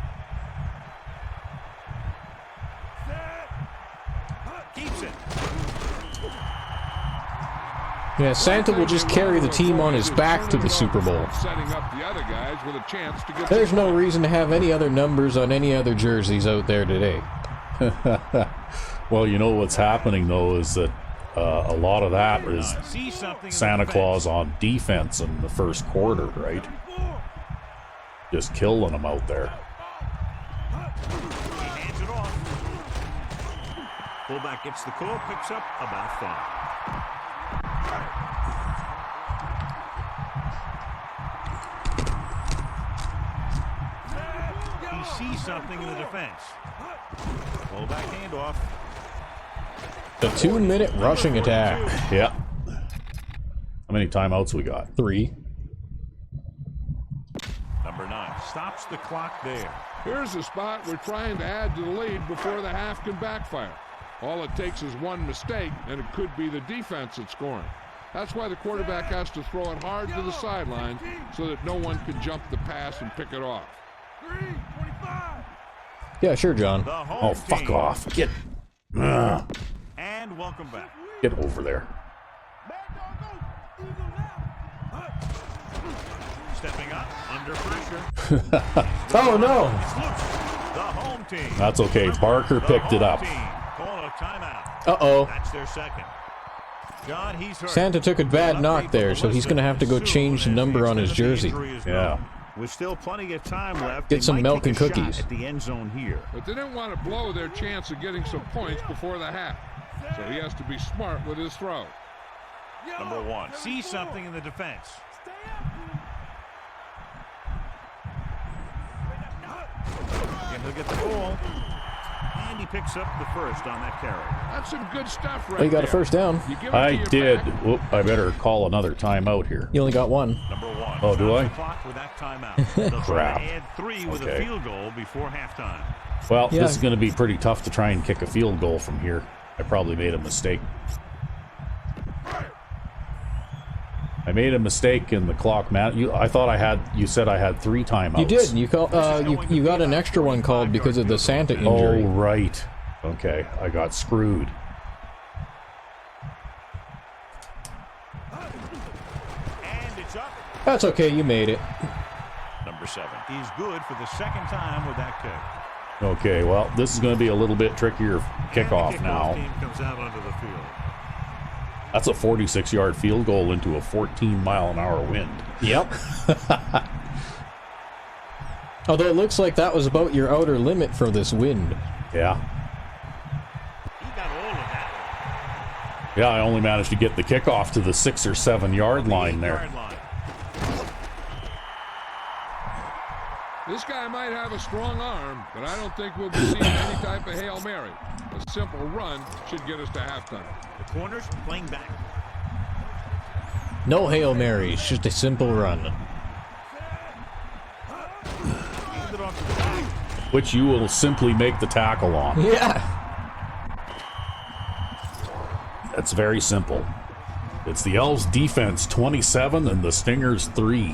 Keeps it.
Yeah, Santa will just carry the team on his back to the Super Bowl.
Setting up the other guys with a chance to get
There's no reason to have any other numbers on any other jerseys out there today.
Well, you know what's happening, though, is that a lot of that is
See something in
Santa
the
Claus on defense in the first quarter, right? Just killing them out there.
He hands it off. Fullback gets the call, picks up about 5. He sees something in the defense. Fullback handoff.
The 2-minute rushing attack.
Yeah. How many timeouts we got?
3.
Number 9 stops the clock there.
Here's a spot we're trying to add to the lead before the half can backfire. All it takes is one mistake, and it could be the defense that's scoring. That's why the quarterback has to throw it hard to the sideline so that no one can jump the pass and pick it off.
3:25.
Yeah, sure, John.
The home
Oh, fuck
team.
off. Get
And welcome back.
over there.
Stepping up under pressure.
Oh, no.
It's loose. The home team.
That's okay. Barker
The
picked it
home
up.
team. Call a timeout.
Uh-oh.
That's their second. John, he's hurt.
Santa took a bad knock there, so he's going to have to go change the number on his jersey.
Yeah.
With still plenty of time left,
Get
they
some
might
milk
take
and
a shot
cookies.
at the end zone here.
But they didn't want to blow their chance of getting some points before the half. So he has to be smart with his throw.
Number 1 sees something in the defense. And he'll get the ball. And he picks up the first on that carry.
That's some good stuff right
Oh, you got a
there.
first down.
You give it
I
to your
did.
back.
Whoop, I better call another timeout here.
You only got one.
Number 1.
Oh, do
stops
I?
the clock with that timeout. They'll try
Crap.
to add 3 with
Okay.
a field goal before halftime.
Well,
Yeah.
this is going to be pretty tough to try and kick a field goal from here. I probably made a mistake. I made a mistake in the clock, Matt. I thought I had. You said I had 3 timeouts.
You did. You got an extra one called because of the Santa injury.
Oh, right. Okay, I got screwed.
And it's up.
That's okay. You made it.
Number 7. He's good for the second time with that kick.
Okay, well, this is going to be a little bit trickier
And
kickoff
the
now.
team comes out onto the field.
That's a 46-yard field goal into a 14-mile-an-hour wind.
Yep. Although it looks like that was about your outer limit for this wind.
Yeah.
He got all of that.
Yeah, I only managed to get the kickoff to the 6 or 7 yard line there.
Yard line.
This guy might have a strong arm, but I don't think we'll be seeing any type of Hail Mary. A simple run should get us to halftime.
The corners playing back.
No Hail Marys, just a simple run.
Hand it off to the back.
Which you will simply make the tackle on.
Yeah.
That's very simple. It's the Elves defense 27 and the Stingers 3.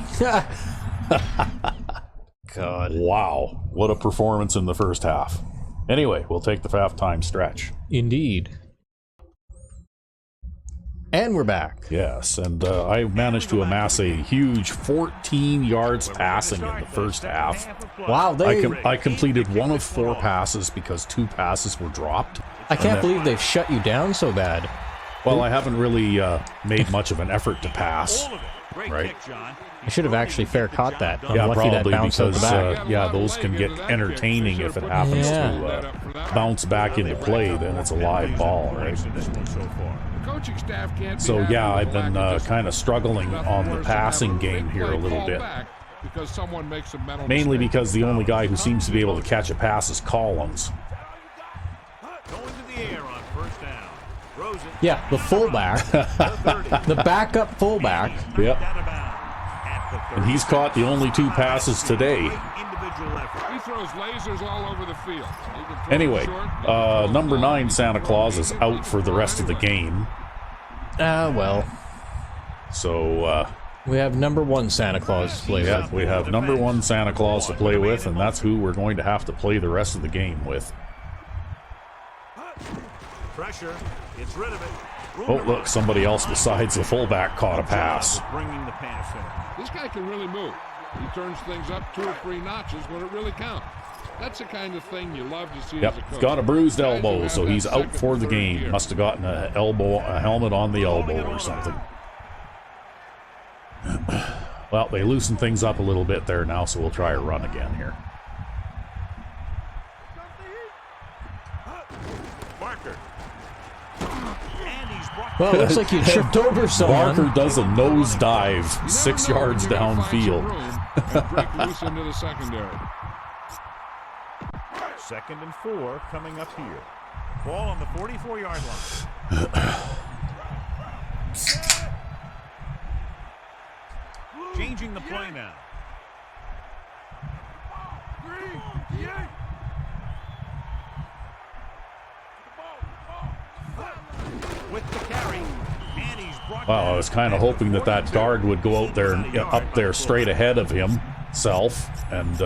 God.
Wow, what a performance in the first half. Anyway, we'll take the halftime stretch.
Indeed. And we're back.
Yes, and I managed to amass a huge 14 yards passing in the first half.
Wow,
I completed 1 of 4 passes because 2 passes were dropped.
I can't believe they've shut you down so bad.
Well, I haven't really made much of an effort to pass.
All of it. Great
Right.
kick, John.
I should have actually fair caught that. I'm
Yeah,
lucky that
probably
bounced out
because
the back.
yeah, those can get entertaining if it happens to bounce back into play. Then it's a live ball, right?
In this one so far.
The coaching staff can't be
So
happy
yeah,
with
I've
the
been
lack of
kind of struggling
discipline.
on the
Nothing worse than
passing
having
game
big
here a
play
little
called
bit.
back because someone makes a mental
Mainly
mistake.
because the only guy who seems to be able to catch a pass is Collins.
Going to the air on first down. Throws it.
Yeah, the fullback. The backup fullback.
Yep.
Out of bounds at the 30.
And he's caught the only 2 passes today.
Great individual effort.
He throws lasers all over the field. He can throw
Anyway,
it short, he can throw it
number
long.
9 Santa Claus is out for the rest of the game.
Well,
So
we have number 1 Santa Claus to play
yeah,
with.
we have number 1 Santa Claus to play with, and that's who we're going to have to play the rest of the game with.
Pressure. Gets rid of it.
Oh, look, somebody else besides the fullback caught a pass.
Bringing the pass in.
This guy can really move. He turns things up 2 or 3 notches when it really counts. That's the kind of thing you love to see
Yep,
as a coach.
he's got a bruised
Guys who
elbow,
have
so
that
he's out
second
for
and
the
third
game.
gear.
Must have gotten a helmet on the elbow or something. Well, they loosened things up a little bit there now, so we'll try a run again here.
Barker. And he's brought
Well, it looks like you tripped over someone.
Barker does a nosedive
You never
6
know when
yards
you're gonna find some
downfield.
room and break loose into the secondary.
2nd and 4 coming up here. Ball on the 44-yard line. Changing the play now. With the carry. And he's brought
Wow, I was kind of hoping that that guard would go out there and up there straight ahead of himself and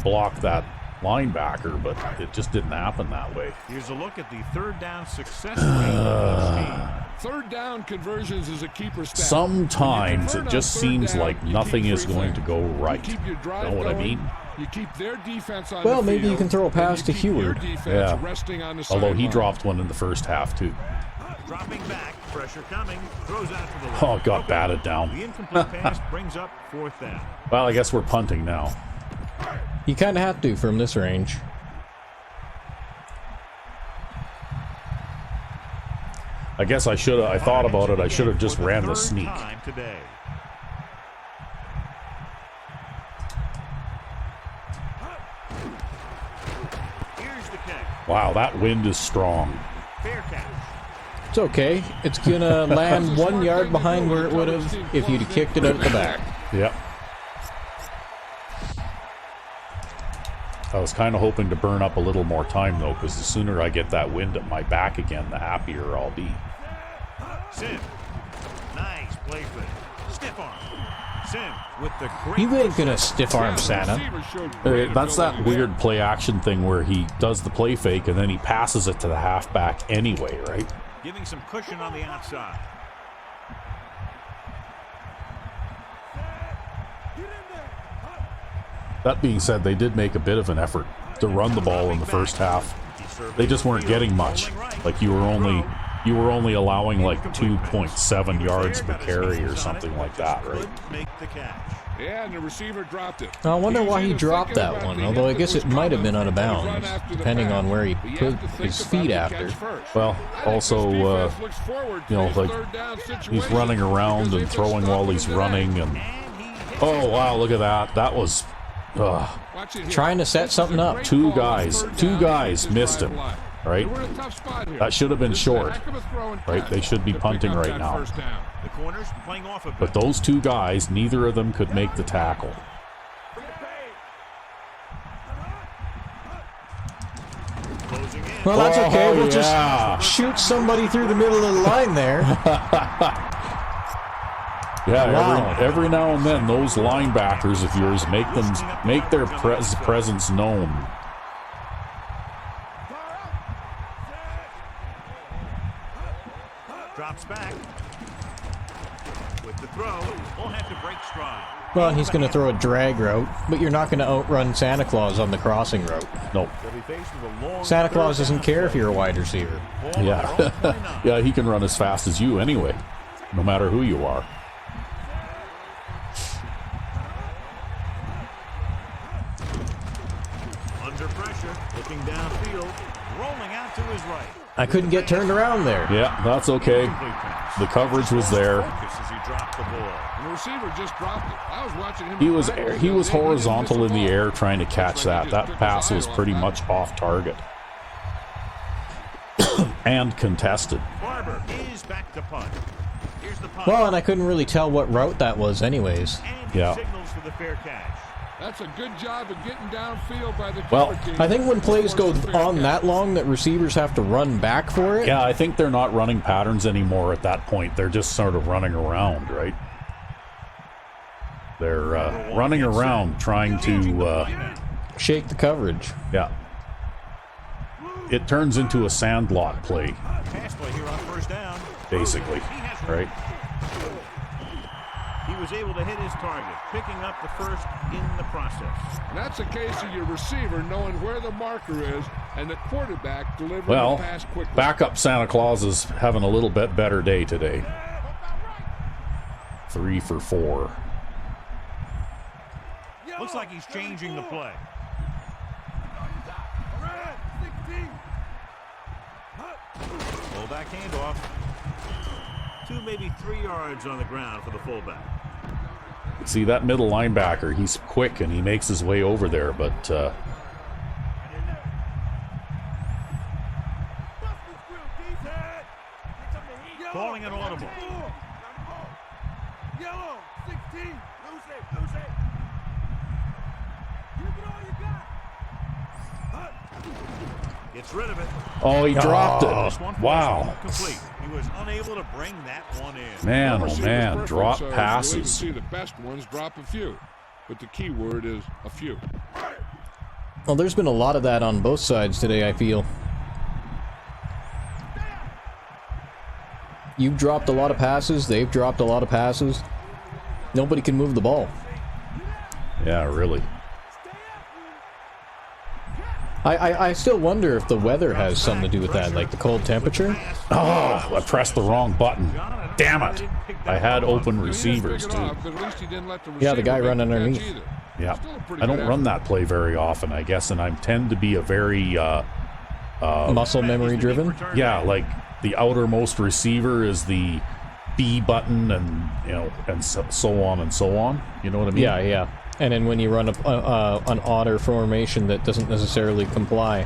block that linebacker, but it just didn't happen that way.
Here's a look at the 3rd down success rate of this team.
3rd down conversions is a keeper stat.
Sometimes
When you
it
convert
just
on 3rd
seems
down,
like
you
nothing
keep
is
three
going to
things.
go
You
right.
keep your drive
Know what I
going,
mean?
You keep their defense on
Well,
the
maybe you
field,
can throw a
and
pass
you
to
keep your
Heward.
defense
Yeah.
resting on the
Although he
sideline.
dropped one in the first half, too.
Dropping back. Pressure coming. Throws out to the left.
Oh, got batted down.
The incomplete pass brings up 4th down.
Well, I guess we're punting now.
You kind of have to from this range.
I guess I should have. I thought about it. I should have just
For
ran the
3rd
sneak.
time today. Here's the kick.
Wow, that wind is strong.
Fair catch.
It's okay. It's gonna land 1 yard behind where it would have if you'd kicked it out the back.
Yep. I was kind of hoping to burn up a little more time, though, because the sooner I get that wind at my back again, the happier I'll be.
Sim. Nice play fake. Stiff arm. Sim with the great.
You ain't gonna stiff arm
Yeah, the
Santa.
receiver showed great
That's that
ability
weird play action thing where he does the play fake and then he passes it to the halfback anyway, right?
Giving some cushion on the outside.
That being said, they did make a bit of an effort to run the ball in the first half. They just weren't getting much. Like you were only allowing like 2.7 yards per carry or something like that, right?
Make the catch.
Yeah, and the receiver dropped it.
I wonder
He's
why he
either
dropped
thinking
that
about
one,
the
although I
hit
guess
that
it
was
might have been
coming
out of
and run
bounds,
after the
depending
pass.
on where he
But you
put
have to think
his
about
feet
the
after.
catch first.
Well,
I think
also,
this defense looks forward to
you know,
these
like
third down
he's
situations
running around
because
and
they've been
throwing while
stopping
he's
today.
running, and
And he hits
oh
it.
wow, look at that! Ugh.
Watch it here.
Trying to set
This is
something
a
up.
great
Two
call on
guys.
third
Two
down.
guys
This
missed
drive
him,
live.
right?
They were in a tough spot here.
That should have been
This is a
short,
heck of a throw and
right?
catch
They should be
to pick
punting
up
right
that
now.
first down.
The corners playing off a bit.
But those two guys, neither of them could make the tackle.
Closing in.
Well, that's okay.
Oh,
We'll
yeah.
just shoot somebody through the middle of the line there.
Yeah,
Wow.
every now and then those linebackers of yours make their presence known.
Drops back. With the throw, we'll have to break stride.
Well, and he's going to throw a drag route, but you're not going to outrun Santa Claus on the crossing route.
Nope.
They'll be faced with a long
Santa Claus
third
doesn't
down
care if
play.
you're a wide receiver.
Ball on
Yeah.
their own 29.
Yeah, he can run as fast as you anyway, no matter who you are.
Under pressure, looking downfield, rolling out to his right.
I couldn't get turned around there.
Yeah, that's okay.
Complete pass.
The coverage was there.
Focus as he dropped the ball.
And the receiver just dropped it. I was watching him.
He was
in practice
he
the
was
other day. He didn't
horizontal
miss
in
a
the
ball.
air trying to catch that. That pass was pretty much off target and contested.
Barber is back to punt. Here's the punt.
Well, and I couldn't really tell what route that was anyways.
And he
Yeah.
signals for the fair catch.
That's a good job of getting downfield by the
Well,
cover team.
I think when plays go
Force the fair
on
catch.
that long that receivers have to run back for it.
Yeah, I think they're not running patterns anymore at that point. They're just sort of running around, right? They're running around trying to,
Shake the coverage.
yeah. It turns into a sandlot play,
Pass play here on first down.
basically,
He has
right?
He was able to hit his target, picking up the first in the process.
And that's a case of your receiver knowing where the marker is and the quarterback delivering
Well,
the pass quickly.
backup Santa Claus is having a little bit better day today. 3 for 4.
Looks like he's changing the play. Fullback handoff. 2, maybe 3 yards on the ground for the fullback.
See, that middle linebacker, he's quick and he makes his way over there, but
Calling an audible.
Yellow, 16. Lose it, lose it. Give it all you got.
Gets rid of it.
oh, he dropped
This one
it.
was
Wow.
incomplete. He was unable to bring that one in.
Man,
The
oh
receiver's
man,
perfect,
drop
so you'll
passes.
even see the best ones drop a few. But the key word is a few.
Well, there's been a lot of that on both sides today, I feel. You've dropped a lot of passes, they've dropped a lot of passes. Nobody can move the ball.
Yeah, really.
I still wonder if the weather has something to do with that, like the cold temperature.
Oh, I pressed the wrong button. Damn it. I had open receivers,
He didn't pick it
too.
off, but at least he didn't let the
Yeah, the guy
receiver
running
make the catch
underneath.
either.
Yeah.
Still a pretty
I don't
good
run
effort.
that play very often, I guess, and I tend to be a very,
Muscle memory driven.
yeah, like the outermost receiver is the B button and, you know, and so on and so on. You know what I mean?
Yeah, yeah. And then when you run an otter formation that doesn't necessarily comply.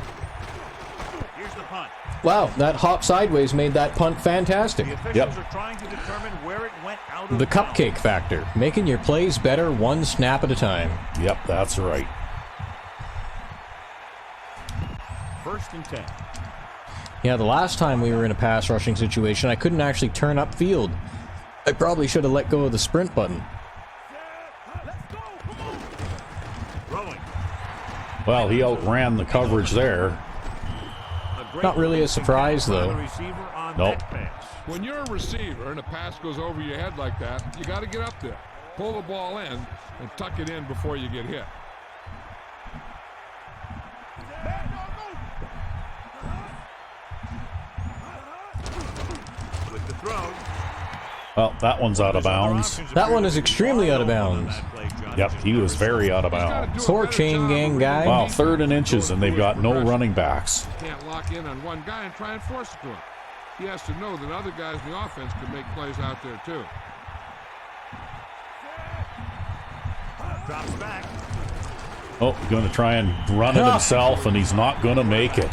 Here's the punt.
Wow, that hop sideways made that punt fantastic.
The officials
Yep.
are trying to determine where it went out of
The
bounds.
cupcake factor, making your plays better one snap at a time.
Yep, that's right.
1st and 10.
Yeah, the last time we were in a pass rushing situation, I couldn't actually turn upfield. I probably should have let go of the sprint button.
Throwing.
Well, he outran the coverage there.
A great
Not really a surprise,
by the
though.
receiver on
Nope.
that pass.
When you're a receiver and a pass goes over your head like that, you got to get up there, pull the ball in, and tuck it in before you get hit.
With the throw.
Well, that one's out of bounds.
That one is extremely out of bounds.
Yep, he was very out of bounds.
Poor chain gang guy.
Wow, 3rd and inches, and they've got no running backs.
Can't lock in on one guy and try and force it to him. He has to know that other guys in the offense can make plays out there too.
Drops back.
Oh, going to try and run it himself, and he's not going to make it.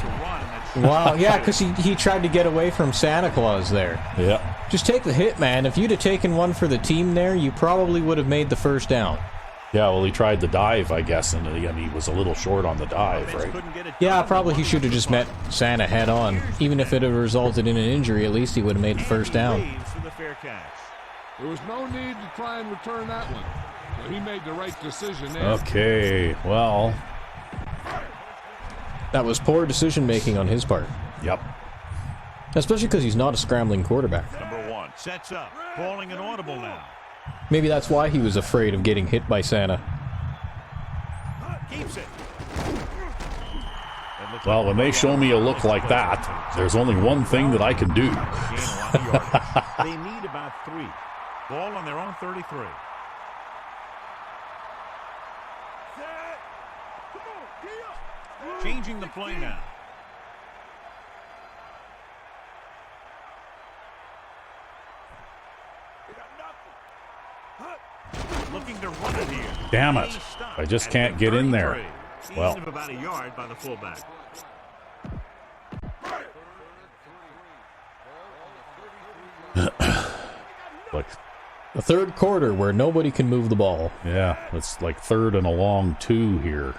Wow, yeah, because he tried to get away from Santa Claus there.
Yeah.
Just take the hit, man. If you'd have taken one for the team there, you probably would have made the first down.
Yeah, well, he tried the dive, I guess, and he was a little short on the dive, right?
Yeah, probably he should have just met Santa head on. Even if it had resulted in an injury, at least he would have made the first down.
There was no need to try and return that one. So he made the right decision there.
Okay, well.
That was poor decision-making on his part.
Yep.
Especially because he's not a scrambling quarterback.
Number 1 sets up, calling an audible now.
Maybe that's why he was afraid of getting hit by Santa.
Keeps it.
Well, when they show me a look like that, there's only one thing that I can do.
They need about 3. Ball on their own 33. Changing the play now. Looking to run it here.
Damn it. I just can't get in there. Well.
About a yard by the fullback.
Like
the third quarter where nobody can move the ball.
Yeah, it's like 3rd and a long 2 here.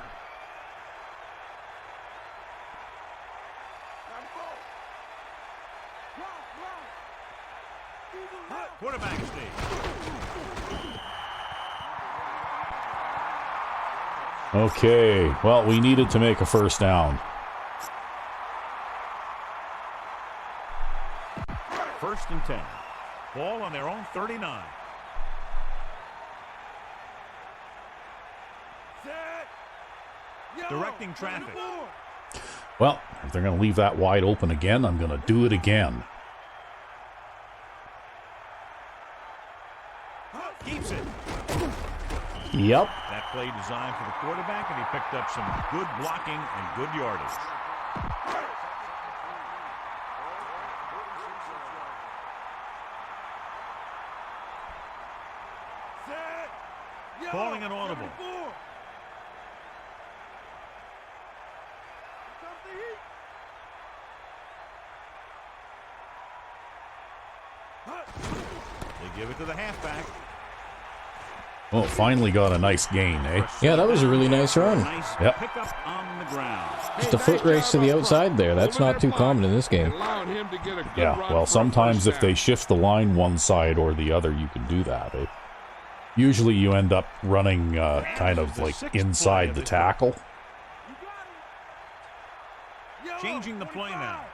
Quarterback sneak.
Okay, well, we needed to make a first down.
1st and 10. Ball on their own 39. Directing traffic.
Well, if they're going to leave that wide open again, I'm going to do it again.
Keeps it.
Yep.
That play designed for the quarterback, and he picked up some good blocking and good yardage. Calling an audible. They give it to the halfback.
Oh, finally got a nice gain, eh?
Yeah, that was a really nice run.
Yep.
Pickup on the ground.
Just a foot race to the outside there. That's not too common in this game.
Yeah, well, sometimes if they shift the line one side or the other, you can do that, eh? Usually you end up running kind of like inside the tackle.
Changing the play now.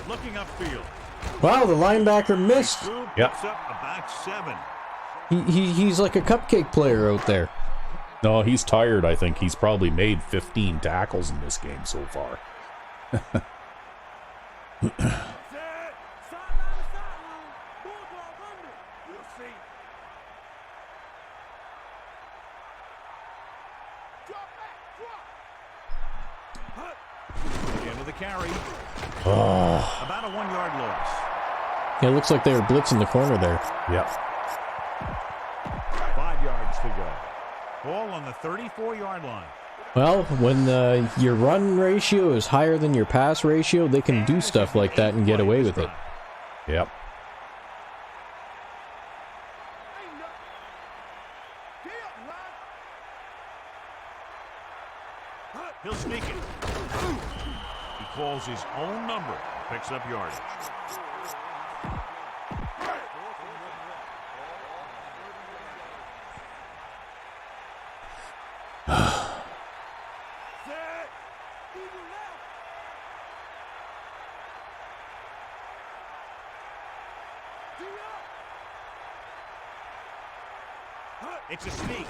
Looking upfield.
Wow, the linebacker missed.
Yep.
About 7.
He's like a cupcake player out there.
No, he's tired, I think. He's probably made 15 tackles in this game so far.
Into the carry.
Oh.
About a 1-yard loss.
Yeah, it looks like they were blitzing the corner there.
Yep.
5 yards to go. Ball on the 34-yard line.
Well, when your run ratio is higher than your pass ratio, they can do stuff like that and get away with it.
Yep.
He'll sneak it. He calls his own number and picks up yardage. It's a sneak.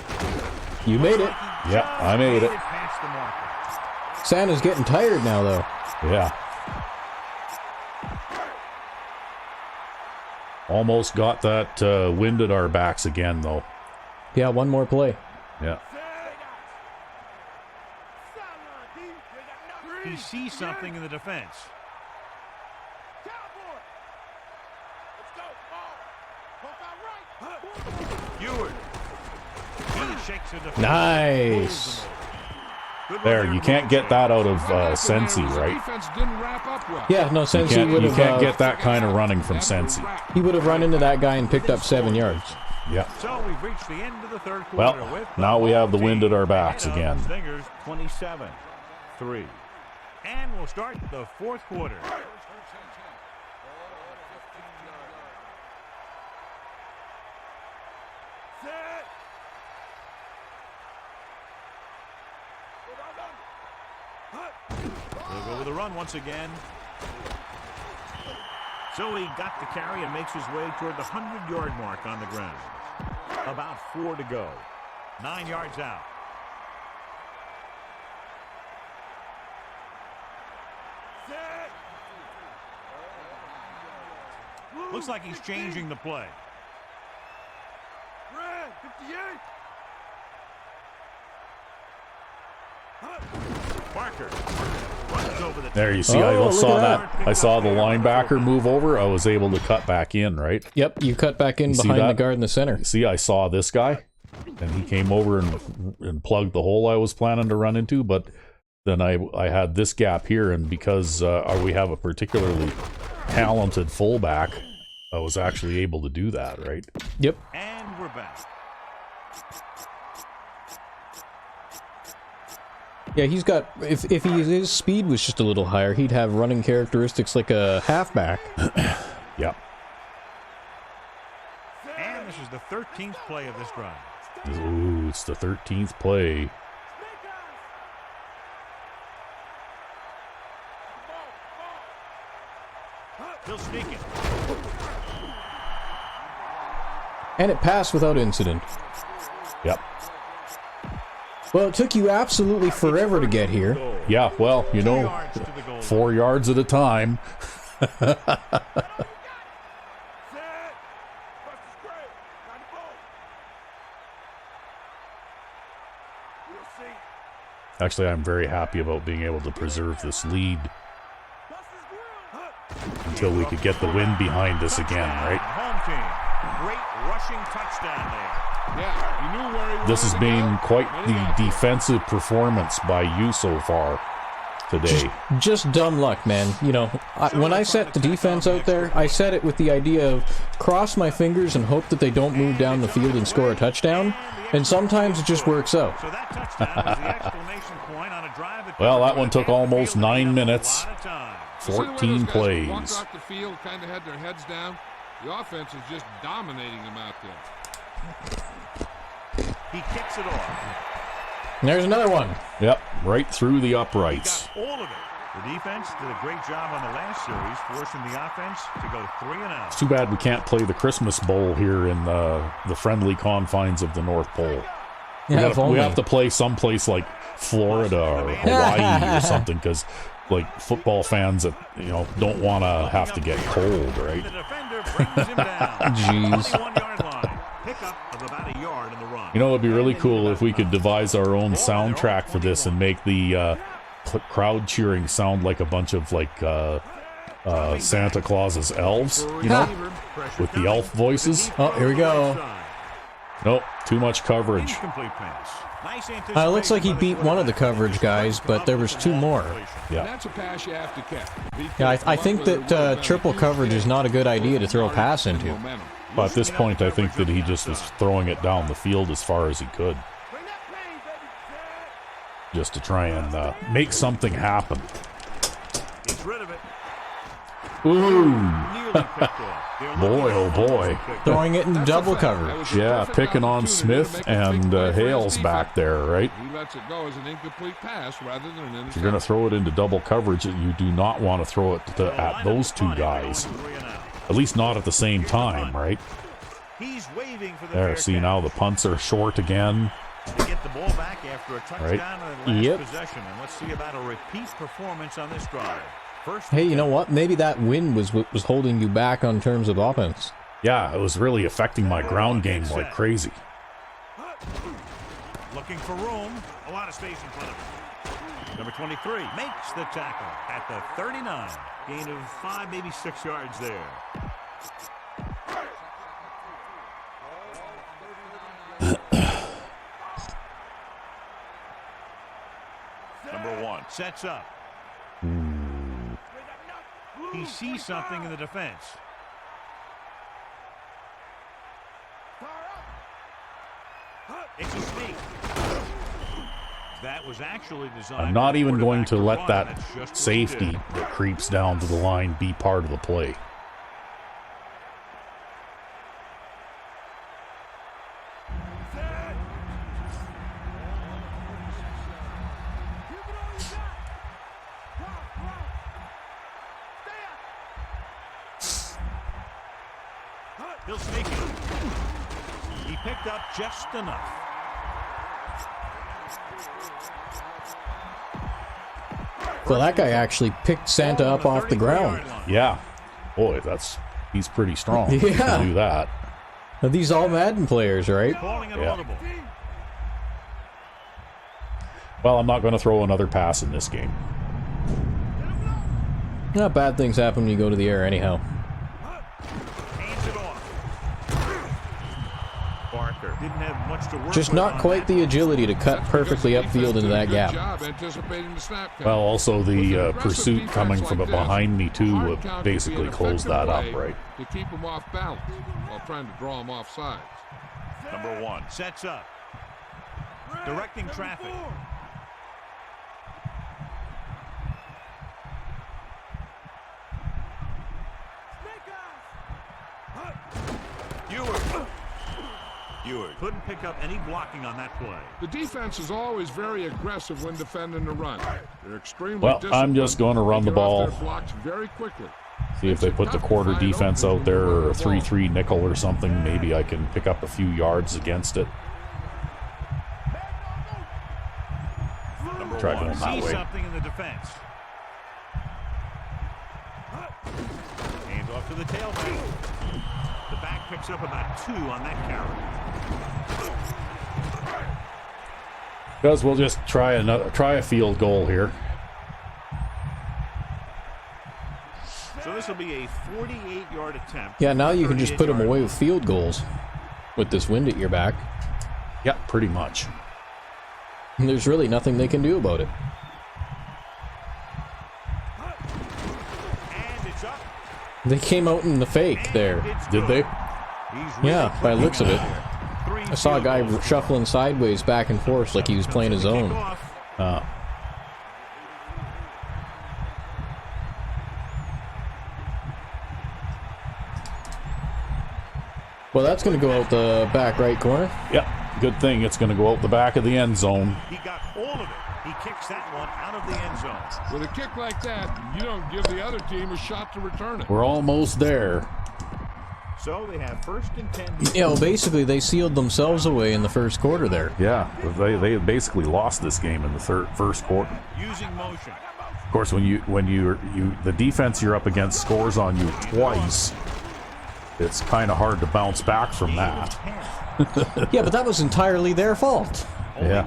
You made it.
Yep, I made it.
Past the marker.
Santa's getting tired now, though.
Yeah. Almost got that wind at our backs again, though.
Yeah, one more play.
Yeah.
He sees something in the defense.
Nice.
There, you can't get that out of Sensi, right?
Defense didn't wrap up well.
Yeah, no, Sensi would
You
have.
can't get that kind of running from Sensi.
He would have run into that guy and picked up 7 yards.
Yeah.
So we've reached the end of the third quarter.
Well,
with
now we have the wind at our
team
backs
ahead
again.
of Stingers 27-3. And we'll start the fourth quarter. They'll go with the run once again. So he got the carry and makes his way toward the 100-yard mark on the ground. About 4 to go. 9 yards out. Looks like he's changing the play.
Red, 58.
Parker runs over the
There, you see,
Oh,
I saw
look at
that. I saw the linebacker move over. I was able to cut back in, right?
Yep, you cut back in
You see
behind the
that?
guard in the center.
See, I saw this guy, and he came over and plugged the hole I was planning to run into, but then I had this gap here, and because we have a particularly talented fullback, I was actually able to do that, right?
Yep.
And we're back.
Yeah, he's got. If his speed was just a little higher, he'd have running characteristics like a halfback.
Yep.
And this is the 13th play of this drive.
Ooh, it's the 13th play.
He'll sneak it.
And it passed without incident.
Yep.
Well, it took you absolutely forever to get here.
Yeah, well, you
2
know,
yards to the goal.
4 yards at a time.
Set. Bust the square. Got the ball. We'll see.
Actually, I'm very happy about being able to preserve this lead
Bust his grill.
until we could get the wind behind us again, right?
Home team. Great rushing touchdown there.
Yeah, you knew where he
This has
wanted to
been
go,
quite
and he
the
got there.
defensive performance by you so far today.
Just dumb luck, man. You know, when I set the defense out there, I set it with the idea of cross my fingers and hope that they don't move down the field and score a touchdown. And sometimes it just works out.
So that touchdown was the exclamation point on a drive that
Well, that one took almost 9 minutes.
A lot of time.
You see the way those
14
guys
plays.
walked off the field, kind of had their heads down. The offense is just dominating them out there.
He kicks it off.
And there's another one.
Yep, right through the
He
uprights.
got all of it. The defense did a great job on the last series, forcing the offense to go 3 and out.
It's too bad we can't play the Christmas Bowl here in the friendly confines of the North Pole.
Yeah, if
We
only.
have to play someplace like Florida or Hawaii or something, because like football fans that don't want to have to get cold, right?
The defender brings him down.
Jeez.
21-yard line. Pickup of about a yard in the run.
You know, it'd be really cool if we could devise our own soundtrack for this and make the crowd cheering sound like a bunch of like Santa Claus's elves, you know, with the elf voices.
Oh, here we go.
Nope, too much coverage.
Incomplete pass. Nice
It looks like he beat one of the coverage guys, but there was 2 more.
Yeah.
That's a pass you have to catch.
Yeah, I think that triple coverage is not a good idea to throw a pass into.
But at this point, I think that he just was throwing it down the field as far as he could,
Bring that pain, baby. Set.
just to try and make something happen.
He's rid of it.
Ooh,
Nearly picked off. They're
boy, oh boy.
Throwing it in double coverage.
Yeah, picking on Smith and Hales back there, right?
He lets it go as an incomplete pass rather than an interception.
If you're going to throw it into double coverage, you do not want to throw it at those 2 guys. At least not at the same time, right?
He's waving for the
There,
fair
see,
catch.
now the punts are short again.
They get the ball back after a touchdown
Right.
on the last
Yep.
possession. And let's see about a repeat performance on this drive. First
Hey, you know what? Maybe that wind was what was holding you back on terms of offense.
Yeah, it was really affecting my ground game like crazy.
looking for room. A lot of space in front of him. Number 23 makes the tackle at the 39. Gain of 5, maybe 6 yards there. Sets up. He sees something in the defense. It's a sneak. That was actually designed.
I'm not even going to let that safety that creeps down to the line be part of the play.
He'll sneak it. He picked up just enough.
Well, that guy actually picked Santa up off the ground.
Yeah. Boy, he's pretty strong.
Yeah.
He can do that.
Are these all Madden players, right?
Calling it
Yeah.
audible.
Well, I'm not going to throw another pass in this game.
Not bad things happen when you go to the air anyhow.
Hands it off. Barker didn't have much to work
Just
with
not
on
quite
that.
the agility to cut perfectly upfield into that gap.
Well, also the pursuit coming from behind me too basically closed that up, right?
To keep him off balance while trying to draw him off sides.
Number 1 sets up. Directing traffic. Ewert couldn't pick up any blocking on that play.
The defense is always very aggressive when defending the run. They're extremely
Well, I'm just going to run the
They get off
ball.
their blocks very quickly.
See if they put the quarter defense out there or a 3-3 nickel or something. Maybe I can pick up a few yards against it.
Number
Try
1
going that
sees
way.
something in the defense. Hands off to the tailback. The back picks up about 2 on that carry.
Because we'll just try a field goal here.
So this will be a 48-yard attempt.
Yeah, now you can just put them away with field goals with this wind at your back.
Yeah, pretty much.
And there's really nothing they can do about it.
And it's up.
They came out in the fake there.
Did they?
Yeah, by the looks of it. I saw a guy shuffling sideways back and forth like he was playing his own. Well, that's going to go out the back right corner.
Yeah, good thing it's going to go out the back of the end zone.
He got all of it. He kicks that one out of the end zone.
With a kick like that, you don't give the other team a shot to return it.
We're almost there.
So they have 1st and 10.
Yeah, well, basically they sealed themselves away in the first quarter there.
Yeah, they basically lost this game in the first quarter.
Using motion.
Of course, when the defense you're up against scores on you twice, it's kind of hard to bounce back from that.
Yeah, but that was entirely their fault.
Yeah.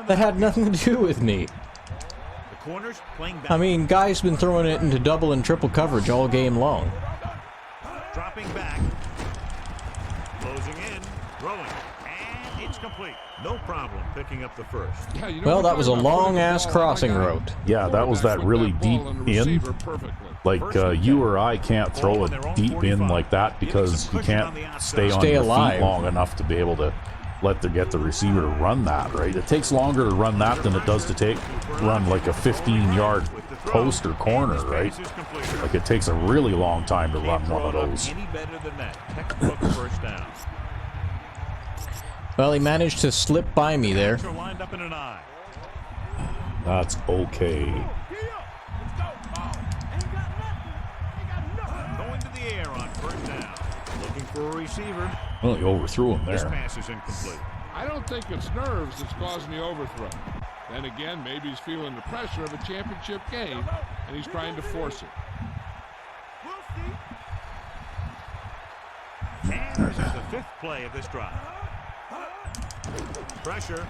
That had nothing to do with me.
The corners playing back.
I mean, guys been throwing it into double and triple coverage all game long.
Dropping back. Closing in. Throwing. And it's complete. No problem picking up the first.
Yeah, you know,
Well,
we're
that was a
talking about putting the
long-ass
ball
crossing
on the guy.
route.
Yeah, that was that really deep in. Like you or I can't throw it deep in like that because you can't stay on your
alive.
feet long enough to be able to get the receiver to run that, right? It takes longer to run that than it does to run like a 15-yard post or corner, right? Like it takes a really long time to run one of those.
Any better than that. Textbook first down.
Well, he managed to slip by me there.
They're lined up in an eye.
That's okay.
Going to the air on first down. Looking for a receiver.
Well, you overthrew him
This
there.
pass is incomplete.
I don't think it's nerves that's causing the overthrow. Then again, maybe he's feeling the pressure of a championship game, and he's trying to force it.
And this is the 5th play of this drive. Pressure.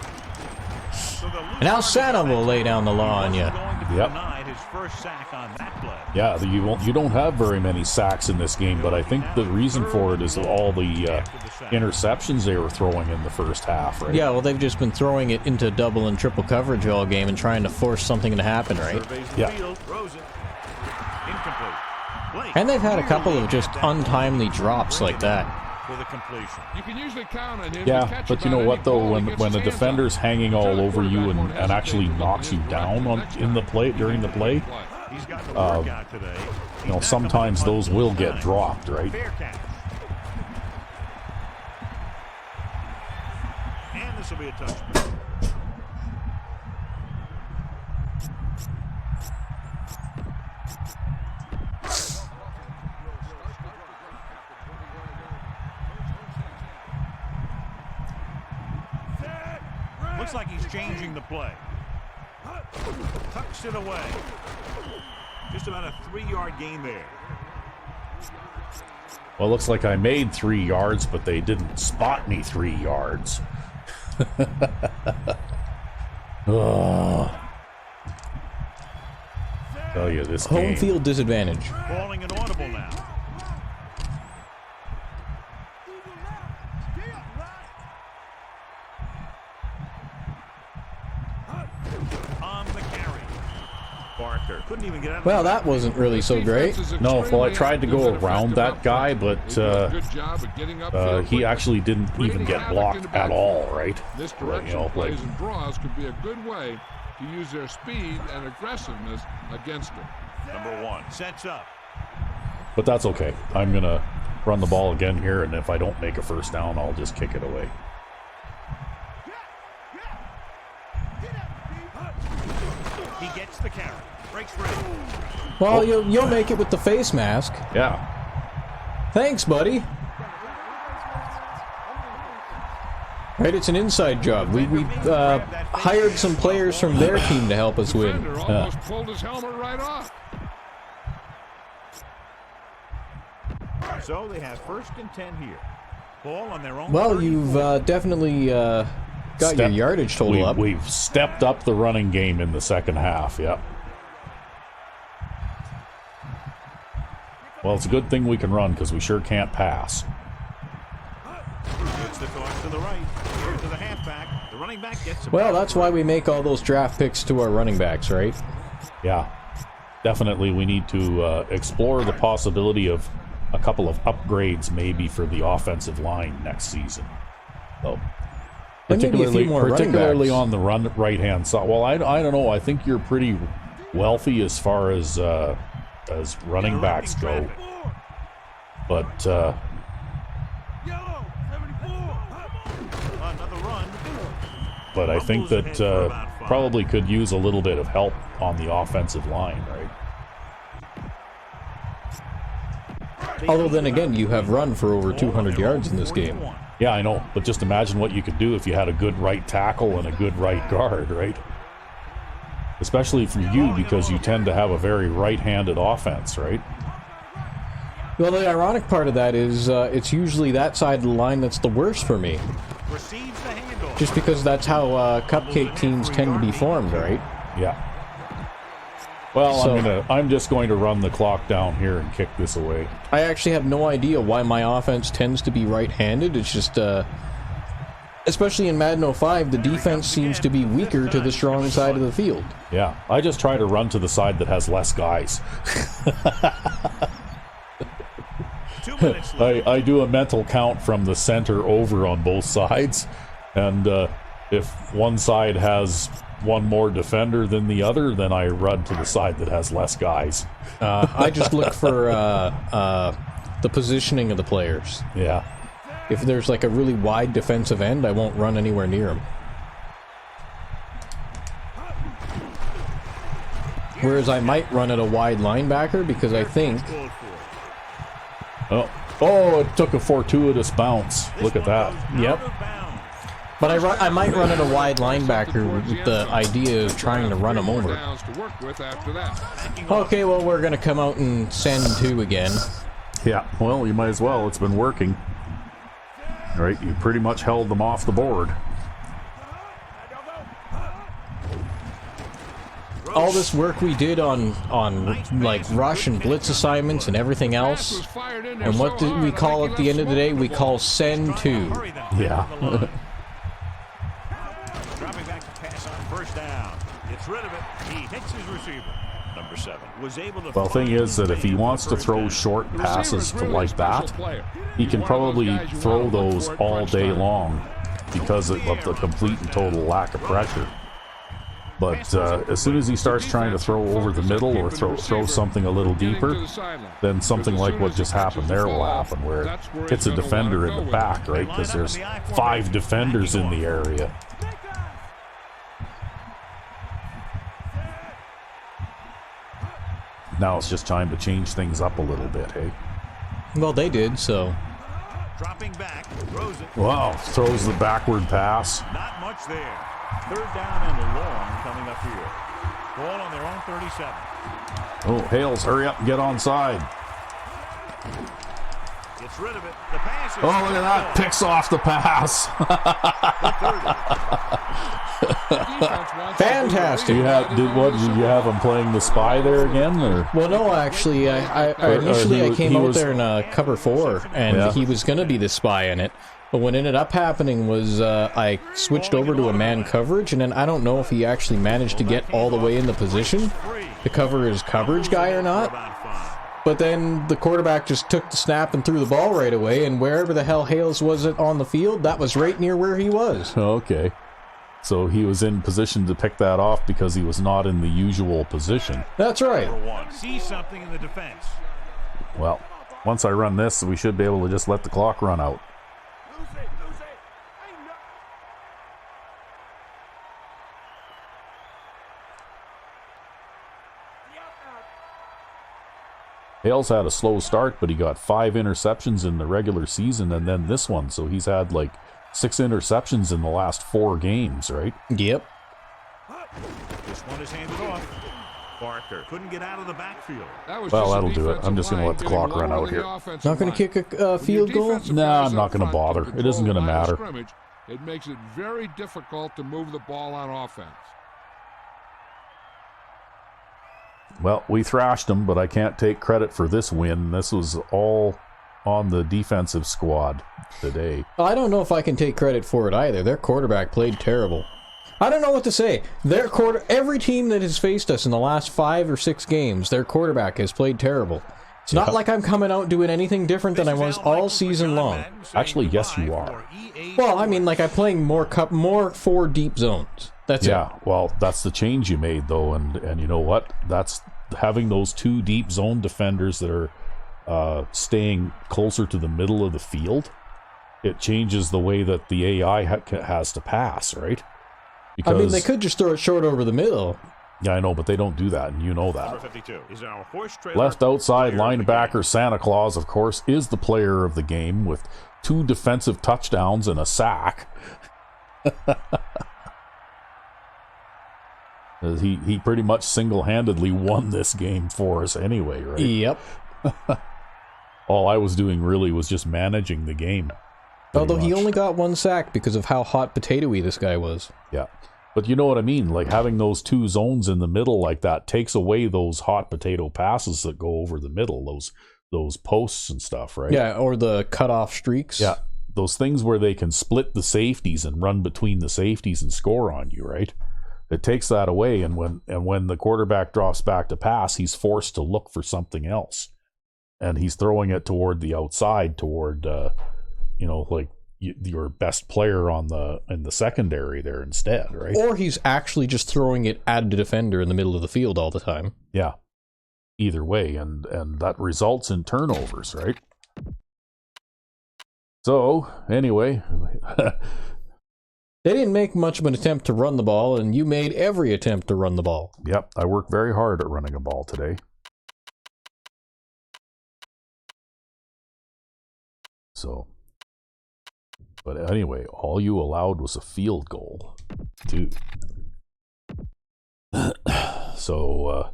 So
And now Santa will lay down the law on you.
Yep.
denied his first sack on that play.
Yeah, you don't have very many sacks in this game, but I think the reason for it is all the interceptions they were throwing in the first half, right?
Yeah, well, they've just been throwing it into double and triple coverage all game and trying to force something to happen, right?
Surveys the
Yeah.
field, throws it. Incomplete. Blake
And they've had a couple of just untimely drops like that.
for the completion.
You can usually count on him to
Yeah,
catch
but you
about
know
any
what though,
ball he
when
gets
a
his hands
defender's
on.
hanging all
Sure, the
over you
quarterback
and
won't
actually
hesitate to
knocks
look
you
in his
down
direction
in the
next
play
time.
during the play,
He's got the workout today.
you know, sometimes those will get dropped, right?
Fair catch. And this will be a touchdown. Looks like he's changing the play. Tucks it away. Just about a 3-yard gain there.
Well, looks like I made 3 yards, but they didn't spot me 3 yards. Ugh. Tell you this
Home
game.
field disadvantage.
Calling an audible now. On the carry. Barker couldn't even get out of
Well,
the
that wasn't really so great.
No, well, I tried to go around that guy, but he actually didn't even get blocked at all, right?
This
Well,
direction
you know,
plays
like,
and draws could be a good way to use their speed and aggressiveness against him.
Number 1 sets up.
but that's okay. I'm gonna run the ball again here, and if I don't make a first down, I'll just kick it away.
He gets the carry. Breaks free.
Well, you'll make it with the face mask.
Yeah.
Thanks, buddy. Right, it's an inside job. We hired some players from their team to help us win.
Defender almost pulled his helmet right off.
So they have 1st and 10 here. Ball on their own.
Well,
34.
you've definitely got your yardage total up.
We've stepped up the running game in the second half, yeah. Well, it's a good thing we can run, because we sure can't pass.
Gets the toss to the right. Here to the halfback. The running back gets him.
Well, that's why we make all those draft picks to our running backs, right?
Yeah. Definitely we need to explore the possibility of a couple of upgrades maybe for the offensive line next season. So,
And maybe a few more running
particularly
backs.
on the right-hand side. Well, I don't know. I think you're pretty wealthy as far as running backs go. But
Yellow, 74.
Another run.
but I think that probably could use a little bit of help on the offensive line, right?
Although then again, you have run for over 200 yards in this game.
Yeah, I know. But just imagine what you could do if you had a good right tackle and a good right guard, right? Especially for you, because you tend to have a very right-handed offense, right?
Well, the ironic part of that is it's usually that side of the line that's the worst for me.
Receives the handoff.
Just because that's how cupcake teams tend to be formed, right?
Yeah. Well,
So-
I'm just going to run the clock down here and kick this away.
I actually have no idea why my offense tends to be right-handed. It's just, especially in Madden 05, the defense seems to be weaker to the strong side of the field.
Yeah, I just try to run to the side that has less guys.
2 minutes left.
I do a mental count from the center over on both sides, and if one side has one more defender than the other, then I run to the side that has less guys.
I just look for the positioning of the players.
Yeah.
If there's like a really wide defensive end, I won't run anywhere near him. Whereas I might run at a wide linebacker because I think...
Oh, it took a fortuitous bounce. Look at that.
Yep. But I might run at a wide linebacker with the idea of trying to run him over.
Downs to work with after that.
Okay, well, we're going to come out and send 2 again.
Yeah, well, you might as well. It's been working. All right, you pretty much held them off the board.
all this work we did on like rush and blitz assignments and everything else, and what do we call at the end of the day? We call send to.
Yeah.
Dropping back to pass on first down. Gets rid of it. He hits his receiver. Number 7 was able to.
Well, the thing is that if he wants to throw short passes like that, he can probably throw those all day long because of the complete and total lack of pressure. But as soon as he starts trying to throw over the middle or throw something a little deeper, then something like what just happened there will happen, where it hits a defender in the back, right? Because there's 5 defenders in the area. Now it's just time to change things up a little bit, hey?
Well, they did, so.
Dropping back, throws it.
Wow, throws the backward pass.
Not much there. Third down and long coming up here. Ball on their own 37.
Oh, Hales, hurry up and get onside.
Gets rid of it. The pass is
Oh, look at that. Picks off the pass.
Fantastic.
Did you have him playing the spy there again, or?
Well, no, actually, initially I came out there in cover 4, and he was going to be the spy in it. But what ended up happening was I switched over to a man coverage, and then I don't know if he actually managed to get all the way in the position to cover his coverage guy or not. But then the quarterback just took the snap and threw the ball right away, and wherever the hell Hales was on the field, that was right near where he was.
Okay. So he was in position to pick that off because he was not in the usual position.
That's right.
See something in the defense.
Well, once I run this, we should be able to just let the clock run out. Hales had a slow start, but he got 5 interceptions in the regular season and then this one. So he's had like 6 interceptions in the last 4 games, right?
Yep.
This one is handed off. Barker couldn't get out of the backfield.
Well, that'll do it. I'm just going to let the clock run out here.
Not going to kick a field goal?
Nah, I'm not going to bother. It isn't going to matter.
It makes it very difficult to move the ball on offense.
Well, we thrashed them, but I can't take credit for this win. This was all on the defensive squad today.
I don't know if I can take credit for it either. Their quarterback played terrible. I don't know what to say. Every team that has faced us in the last 5 or 6 games, their quarterback has played terrible. It's not like I'm coming out doing anything different than I was all season long.
Actually, yes, you are.
Well, I mean, like I'm playing more 4 deep zones. That's it.
Yeah, well, that's the change you made, though, and you know what? That's having those 2 deep zone defenders that are staying closer to the middle of the field. It changes the way that the AI has to pass, right? Because,
I mean, they could just throw it short over the middle.
Yeah, I know, but they don't do that, and you know that.
Number 52 is our horse trailer.
Left outside linebacker Santa Claus, of course, is the player of the game with 2 defensive touchdowns and a sack. He pretty much single-handedly won this game for us anyway, right?
Yep.
All I was doing really was just managing the game.
Although he only got 1 sack because of how hot potato-y this guy was.
Yeah. But you know what I mean? Like having those 2 zones in the middle like that takes away those hot potato passes that go over the middle, those posts and stuff, right?
Yeah, or the cutoff streaks.
Yeah. Those things where they can split the safeties and run between the safeties and score on you, right? It takes that away, and when the quarterback drops back to pass, he's forced to look for something else, and he's throwing it toward the outside, toward like your best player in the secondary there instead, right?
Or he's actually just throwing it at a defender in the middle of the field all the time.
Yeah, either way, and that results in turnovers, right? So anyway.
They didn't make much of an attempt to run the ball, and you made every attempt to run the ball.
Yep, I worked very hard at running a ball today. So, but anyway, all you allowed was a field goal, too. So,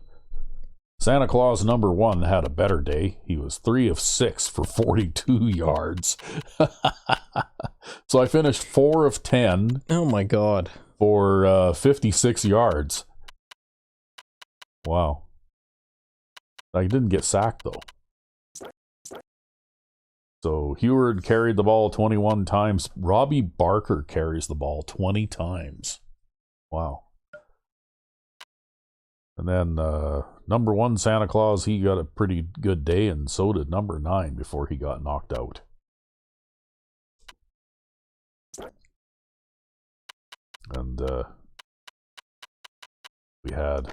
Santa Claus number 1 had a better day. He was 3 of 6 for 42 yards. So I finished 4 of 10.
Oh my God.
For 56 yards. Wow. I didn't get sacked, though. So Heward carried the ball 21 times. Robbie Barker carries the ball 20 times. Wow. And then number 1, Santa Claus, he got a pretty good day, and so did number 9 before he got knocked out. And we had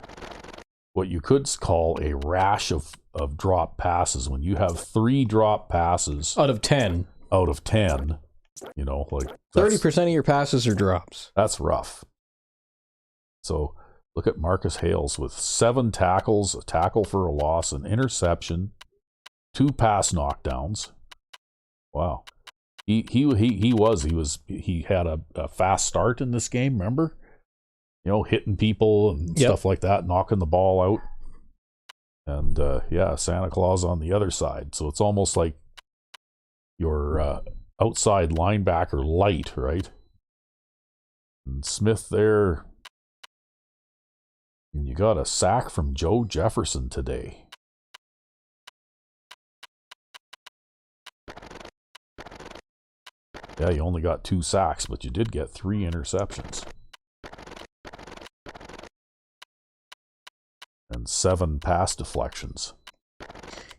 what you could call a rash of drop passes. When you have 3 drop passes
Out of 10.
You know, like
30% of your passes are drops.
That's rough. So look at Marcus Hales with 7 tackles, a tackle for a loss, an interception, 2 pass knockdowns. Wow. He had a fast start in this game, remember? You know, hitting people and stuff like that, knocking the ball out. And Santa Claus on the other side. So it's almost like your outside linebacker light, right? And Smith there. And you got a sack from Joe Jefferson today. Yeah, you only got 2 sacks, but you did get 3 interceptions. And 7 pass deflections.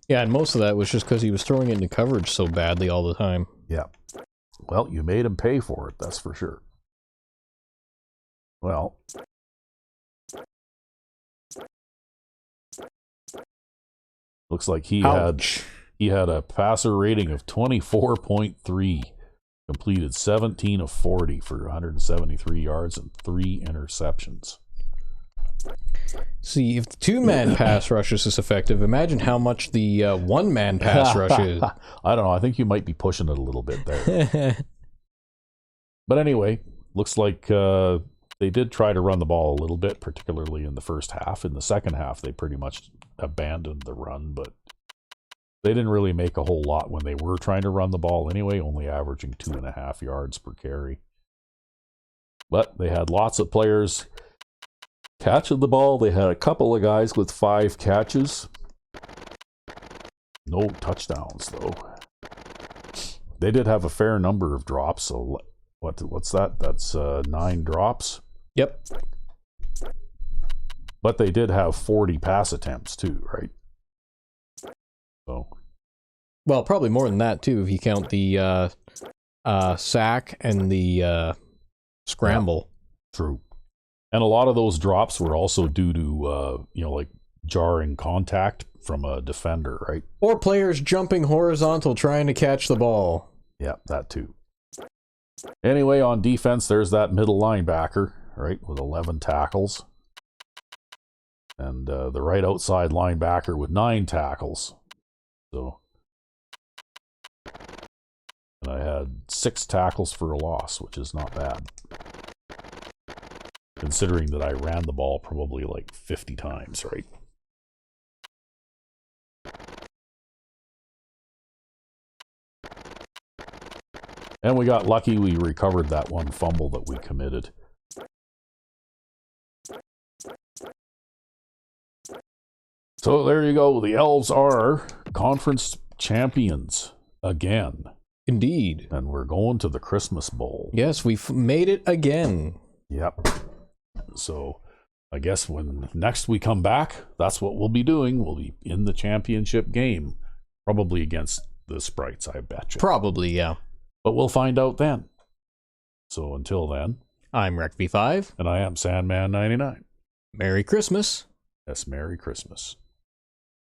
Yeah, and most of that was just because he was throwing it into coverage so badly all the time.
Yeah. Well, you made him pay for it, that's for sure. Well, looks like he had a passer rating of 24.3. Completed 17 of 40 for 173 yards and 3 interceptions.
See, if the 2-man pass rush is this effective, imagine how much the 1-man pass rush is.
I don't know. I think you might be pushing it a little bit there. But anyway, looks like they did try to run the ball a little bit, particularly in the first half. In the second half, they pretty much abandoned the run, but they didn't really make a whole lot when they were trying to run the ball anyway, only averaging 2.5 yards per carry. But they had lots of players catching the ball. They had a couple of guys with 5 catches. No touchdowns, though. They did have a fair number of drops, so what's that? That's 9 drops.
Yep.
But they did have 40 pass attempts, too, right? So,
well, probably more than that, too, if you count the sack and the scramble.
Yeah, true. And a lot of those drops were also due to, like jarring contact from a defender, right?
Or players jumping horizontal trying to catch the ball.
Yeah, that too. Anyway, on defense, there's that middle linebacker, right, with 11 tackles. And the right outside linebacker with 9 tackles. So, and I had 6 tackles for a loss, which is not bad. Considering that I ran the ball probably like 50 times, right? And we got lucky, we recovered that one fumble that we committed. So there you go. The Elves are conference champions again.
Indeed.
And we're going to the Christmas Bowl.
Yes, we've made it again.
Yep. So I guess when next we come back, that's what we'll be doing. We'll be in the championship game, probably against the Sprites, I bet you.
Probably, yeah.
But we'll find out then. So until then,
I'm RecV5.
And I am Sandman99.
Merry Christmas.
Yes, Merry Christmas.